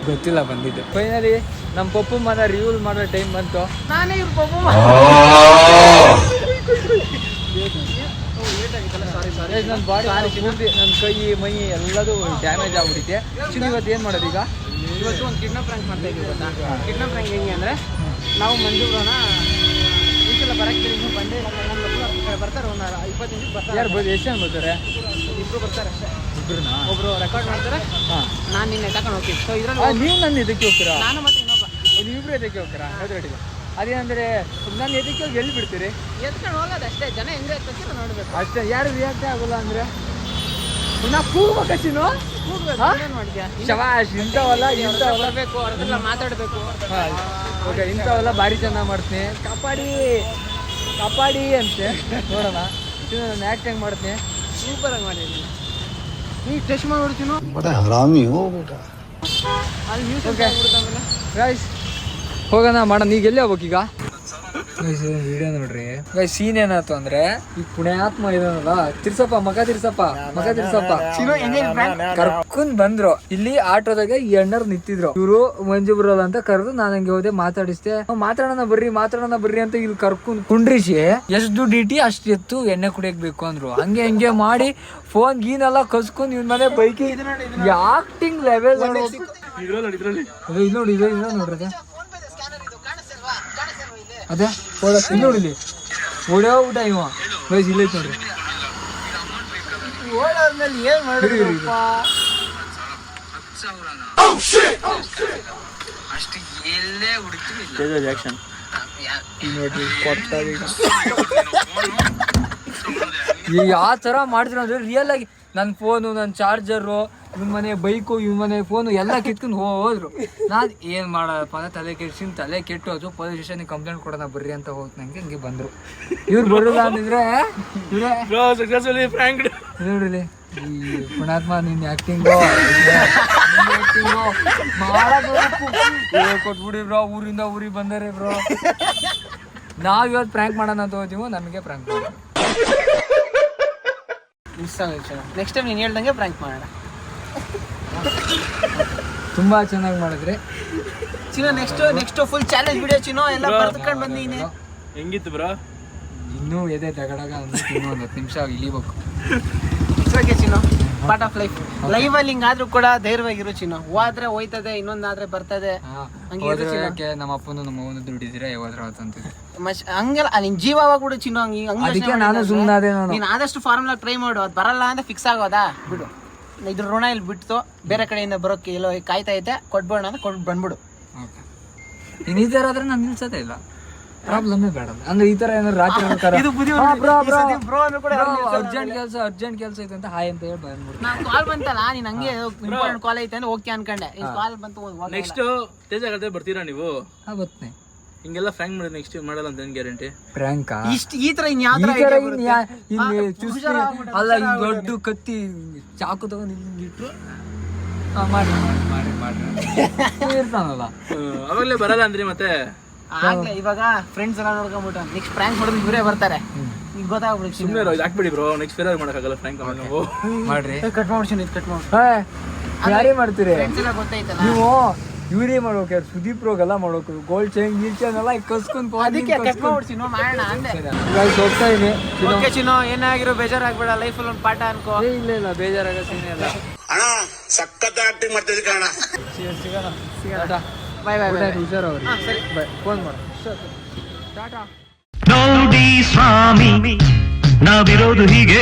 ಗೊತ್ತಿಲ್ಲ ಬಂದಿದ್ದು. ಫೈನಲಿ ನಮ್ಮ ಪಪ್ಪು ಮನ ರಿವ್ಯೂಲ್ ಮಾಡೋ ಟೈಮ್ ಬಂತು. ನಾನೇ ಇವ್ರು ಪಪ್ಪು ನನ್ನ ಬಾಡಿ ಪೂರ್ತಿ, ನನ್ನ ಕೈ ಮೈ ಎಲ್ಲದೂ ಡ್ಯಾಮೇಜ್ ಆಗ್ಬಿಟ್ಟಿದೆ. ಆ್ಯಕ್ಚುಲಿ ಇವತ್ತು ಏನು ಮಾಡೋದು? ಇವತ್ತು ಒಂದು ಕಿಡ್ನಾಪ್ ಪ್ರ್ಯಾಂಕ್ ಮಾಡ್ತಾ ಇದ್ದೀವಿ ಗೊತ್ತಾ? ಕಿಡ್ನಾಪ್ ಪ್ರ್ಯಾಂಕ್ ಹೆಂಗೆ ಅಂದರೆ, ನಾವು ಮಂಜುಬ್ರನ ಈ ಸಲ ಬರೋಕ್ಕೆ ಬಂದೆ ಬರ್ತಾರೆ, ಒಂದು 20 ನಿಮಿಷಕ್ಕೆ ಬರ್ತಾರೆ. ಯಾರು ಎಷ್ಟು ಜನ ಬರ್ತಾರೆ? 2 ಬರ್ತಾರೆ ಅಷ್ಟೇ. ಇಬ್ಬರನ್ನ ಒಬ್ಬರು ರೆಕಾರ್ಡ್ ಮಾಡ್ತಾರೆ, ನಾನು ನಿನ್ನೆ ತಗೊಂಡು ಹೋಗ್ತೀನಿ. ಸೊ ಇದರಲ್ಲಿ ನೀವು ನನ್ನ ಇದಕ್ಕೆ ಹೋಗ್ತೀರಾ? ನಾನು ಮತ್ತೆ ಇನ್ನೊಬ್ಬ ನೀವಿಬ್ರು ಎದಕ್ಕೆ ಹೋಗ್ತೀರಾ? ಹೆದರಡಿಗೆ ಅದೇನಂದರೆ ನಾನು ಎದಕ್ಕೆ ಹೋಗಿ ಎಲ್ಲಿ ಬಿಡ್ತೀರಿ? ಎತ್ಕೊಂಡು ಹೋಗೋದು ಅಷ್ಟೇ. ಜನ ಹೆಂಗೆ ಎತ್ತಕ್ಕೆ ನೋಡಬೇಕು ಅಷ್ಟೇ. ಯಾರು ರಿಯಾಕ್ಟೇ ಆಗೋಲ್ಲ ಅಂದರೆ ನಾವು ಕೂಗ್ಬೇಕಷ್ಟೇನು? ಮಾಡಿದ್ಯಾ? ಶವಾಶ್, ಇಂಥವಲ್ಲ ಬರಬೇಕು, ಅವ್ರದ್ದೆಲ್ಲ ಮಾತಾಡಬೇಕು. ಓಕೆ, ಇಂಥವೆಲ್ಲ ಭಾರಿ ಚೆನ್ನಾಗಿ ಮಾಡ್ತೀನಿ. ಕಾಪಾಡಿ ಅಂತೆ. ನೋಡೋಣ ನಾನು ಆ್ಯಕ್ಟಿಂಗ್ ಮಾಡ್ತೀನಿ. ಸೂಪರಾಗಿ ಮಾಡಿದ್ದೀನಿ. ನೀ ಟೆಸ್ಟ್ ಮಾಡಿ ನೋಡ್ತೀನೋ ಅಲ್ಲಿ ನ್ಯೂಸ್ ಗೈಸ್ ಹೋಗೋಣ ಮಾಡೋಣ. ಈಗ ಎಲ್ಲಿ ಹೋಗ್ಬೇಕೀಗ? ವಿಡಿಯೋ ನೋಡ್ರಿ ಗೈಸ್, ಸೀನ್ ಏನಾಯ್ತು ಅಂದ್ರೆ, ಈ ಪುಣ್ಯಾತ್ಮ ಇದನ್ನಲ್ಲ ಮಗ ತಿರ್ಸಪ್ಪ ಕರ್ಕೊಂಡ್ ಬಂದ್ರು. ಇಲ್ಲಿ ಆಟೋದಾಗ ಈ ಅಣ್ಣರು ನಿಂತಿದ್ರು. ಇವರು ಮಂಜು ಬರೋಲ್ಲ ಅಂತ ಕರೆದು ನಾನು ಹಂಗೆ ಹೋದೆ, ಮಾತಾಡಿಸ್ದೆ. ಮಾತಾಡೋಣ ಬರ್ರಿ ಅಂತ ಇಲ್ಲಿ ಕರ್ಕೊಂಡ್ ಕುಂಡ್ರಿಸಿ ಎಷ್ಟು ದುಡ್ಡು ಇಟ್ಟಿ ಅಷ್ಟು ಎತ್ತು ಎಣ್ಣೆ ಕುಡಿಯಕ್ ಬೇಕು ಅಂದ್ರು. ಹಂಗೆ ಮಾಡಿ ಫೋನ್ ಗೀನೆಲ್ಲ ಕಸ್ಕೊಂಡ್ ಇವ್ ಮನೆ ಬೈಕಿ ಆಕ್ಟಿಂಗ್ ಲೆವೆಲ್ ನೋಡ್ರಿ. ಅದೇ ನೋಡಿಲಿ ಓಡೋಗ್ಬಿಟ್ಟ ಇವ ವಯಸ್ಸು ಇಲ್ಲೈತೆ ನೋಡ್ರಿ. ಓಡಾದ್ಮೇಲೆ ಏನ್ ಮಾಡಿದ್ರಪ್ಪ? ಅಷ್ಟು ಎಲ್ಲೇ ಹುಡುಕ್ತೀನಿ ಆಕ್ಷನ್ ನೋಡ್ರಿ ಈಗ ಯಾವ ಥರ ಮಾಡ್ತೀರ ಅಂದ್ರೆ ರಿಯಲ್ ಆಗಿ ನನ್ನ ಫೋನು, ನನ್ನ ಚಾರ್ಜರು, ಇವ್ನ ಮನೆ ಬೈಕು, ಇವ್ನ ಮನೆ ಫೋನು ಎಲ್ಲ ಕಿತ್ಕೊಂಡು ಹೋದ್ರು. ನಾನು ಏನು ಮಾಡೋದಪ್ಪ ಅಂದ್ರೆ ತಲೆ ಕೆಟ್ಟು ಅದು ಪೊಲೀಸ್ ಸ್ಟೇಷನ್ಗೆ ಕಂಪ್ಲೇಂಟ್ ಕೊಡೋಣ ಬರ್ರಿ ಅಂತ ಹೋಗಿ ನಂಗೆ ಹಿಂಗೆ ಬಂದರು. ಇವ್ರು ಬರೋಲ್ಲ ಅಂದಿದ್ರೆ ನೋಡ್ರಿ ಈ ಪುಣಾತ್ಮ ನಿನ್ನ ಆ್ಯಕ್ಟಿಂಗು ಕೊಟ್ಬಿಡಿ ಬ್ರೋ, ಊರಿಂದ ಊರಿಗೆ ಬಂದರೆ ಬ್ರೋ. ನಾವು ಇವತ್ತು ಪ್ರ್ಯಾಂಕ್ ಮಾಡೋಣ ಅಂತ ಹೋಗ್ತೀವೋ ನಮಗೆ ಪ್ರ್ಯಾಂಕ್ ಮಾಡೋಣ. ನೆಕ್ಸ್ಟ್ ಟೈಮ್ ನೀನು ಹೇಳ್ದಂಗೆ ಪ್ರ್ಯಾಂಕ್ ಮಾಡೋಣ. ತುಂಬಾ ಚೆನ್ನಾಗಿ ಮಾಡಿದ್ರಿ ಚಿನ್ನೋ. ನೆಕ್ಸ್ಟ್ ಫುಲ್ ಚಾಲೆಂಜ್ ವಿಡಿಯೋ ಚಿನ್ನೋ. ಎಲ್ಲ ಬರ್ದುಕೊಂಡು ಬಂದೀನಿ. ಹೆಂಗಿತ್ತು ಬ್ರೋ? ಇನ್ನೂ ಎದೆ ದಗಡಗ ಇನ್ನೂ ಒಂದು 10 ನಿಮಿಷ ಇಳಿಬೇಕು. ಚಿನ್ನೋ, ಪಾರ್ಟ್ ಆಫ್ ಲೈಫ್. ಲೈವ್ ಅಲ್ಲಿ ಹಿಂಗಾದ್ರೂ ಕೂಡ ಧೈರ್ಯವಾಗಿರು ಚಿನ್ನೋ. ಹೋದ್ರೆ ಹೋಯ್ತದೆ, ಇನ್ನೊಂದಾದ್ರೆ ಬರ್ತದೆ. ನಮ್ಮ ಅಪ್ಪನು ನಮ್ಮ ಅವನು ದುಡಿದಿರ ಯಾವಾದ್ರ ಅಂತಿದ್ರು. ಹಂಗೆಲ್ಲ ನಿನ್ ಜೀವವಾಗ ಕೂಡ ಚಿನ್ನೋ. ಅದಕ್ಕೆ ನಾನು ಸುಮ್ಮನಾದೆ. ನೀನ್ ಆದಷ್ಟು ಫಾರ್ಮುಲಾ ಟ್ರೈ ಮಾಡು. ಅದು ಬರಲ್ಲ ಅಂದ್ರೆ ಫಿಕ್ಸ್ ಆಗೋದಾ ಬಿಡು. ಇದ್ರ ಋಣ ಇಲ್ಲಿ ಬಿಟ್ಟು ಬೇರೆ ಕಡೆಯಿಂದ ಬರೋಕೆ ಎಲ್ಲೋ ಕಾಯ್ತಾ ಐತೆ, ಕೊಟ್ಬೇಡ ಅಂದ್ರೆ ಕೊಟ್ಟು ಬಂದ್ಬಿಡು. ಇನ್ನು ಈ ಥರ ಆದ್ರೆ ನಾನು ನಿಲ್ಸೋದೇ ಇಲ್ಲ. ಪ್ರಾಬ್ಲಮ್ಮೇ ಬೇಡ ಅಂದ್ರೆ ಈ ಥರ ಏನಾದ್ರು ರಾತ್ರಿ ಅರ್ಜೆಂಟ್ ಕೆಲಸ ಐತೆ ಅಂತ ಹಾಯ್ ಅಂತ ಹೇಳಿ ಬಂದ್ಬಿಡು. ನಾನು ಕಾಲ್ ಬಂತಲ್ಲ, ನೀನ್ ಹಂಗೆ ಇಂಪಾರ್ಟೆಂಟ್ ಕಾಲ್ ಐತೆ ಅಂದ್ರೆ ಓಕೆ ಅನ್ಕೊಂಡೆ. ಕಾಲ್ ಬಂತು. ನೆಕ್ಸ್ಟ್ ತೇಜ ಕಡೆ ಬರ್ತೀರಾ ನೀವು? ಬರ್ತೇನೆ. ಹಿಂಗೆಲ್ಲ ಫ್ರ್ಯಾಂಕ್ ಮಾಡಿ ನೆಕ್ಸ್ಟ್ ಮಾಡಲ್ಲ ಅಂತ ಏನು ಗ್ಯಾರಂಟಿ? ಪ್ರ್ಯಾಂಕ ಈ ತರ ಅಲ್ಲ, ಈ ದೊಡ್ಡ ಕತ್ತಿ ಚಾಕು ತಗೊಂಡು ಹಿಂಗಿಟ್ರು ಮಾಡಿ ಇರ್ತಾನಲ್ಲ ಅವಾಗಲೇ ಬರಲ್ಲ ಅಂದ್ರಿ ಮತ್ತೆ? ಆಗ್ಲೇ ಇವಾಗ ಫ್ರೆಂಡ್ಸ್ ಎಲ್ಲ ನೋಡ್ಕೊಂಡ್ಬಿಟ್ಟು ನೆಕ್ಸ್ಟ್ ಪ್ರ್ಯಾಂಕ್ ಮಾಡೋದು ಇವರೇ ಬರ್ತಾರೆ. ಈಗ ಗೊತ್ತಾಗ್ಬಿಡುತ್ತೆ. ಸುಮ್ಮನೆ ಹಾಕ್ಬಿಡಿ ಬ್ರೋ, ನೆಕ್ಸ್ಟ್ ಫೇರ್ ಮಾಡೋಕ್ಕಾಗಲ್ಲ ಫ್ರ್ಯಾಂಕ್ ನಾವು ಮಾಡ್ರಿ. ಕಟ್ ಮಾಡ್ತೀನಿ, ಕಟ್ ಮಾಡಿ. ಯಾರೇ ಮಾಡ್ತೀರಿ ಫ್ರೆಂಡ್ಸ್ ಎಲ್ಲ ಗೊತ್ತಾಯ್ತಲ್ಲ. ನೀವು ಇವರೇ ಮಾಡೋಕೆ, ಸುದೀಪ್ ರೋಗೆಲ್ಲ ಮಾಡೋಕೆ, ಗೋಲ್ಡ್ ಚೈನ್ ಗೀಲ್ ಚೈನ್ ಎಲ್ಲ ಕಸ್ಕೊಂಡು ಅದಕ್ಕೆ ಕಟ್ ಮಾಡ್ಬಿಡ್ತೀನಿ ಮಾಡೋಣ ಅಂದೆ. ಹೋಗ್ತಾ ಇದೀನಿ. ಓಕೆ ಚಿನ್ನೋ, ಏನಾಗಿರೋ ಬೇಜಾರಾಗ್ಬೇಡ. ಲೈಫಲ್ಲಿ ಒಂದು ಪಾಠ ಅನ್ಕೋ. ಇಲ್ಲ ಬೇಜಾರಾಗ ಸೀನ್ ಇಲ್ಲ. ಸಖತ್ ಆಕ್ಟಿಂಗ್ ಮಾಡ್ತಿದ್ದೆ ಕಾರಣ. ಸಿಗೋಣ. ಬಾಯ್ ಬಾಯ್ ಬಾಯ್. ಹುಷಾರ್ ಅವ್ರಿ. ಸರಿ ಬಾಯ್. ಫೋನ್ ಮಾಡು. ಟಾಟಾ. ನೋಡಿ ಸ್ವಾಮಿ ನಾವಿರೋದು ಹೀಗೆ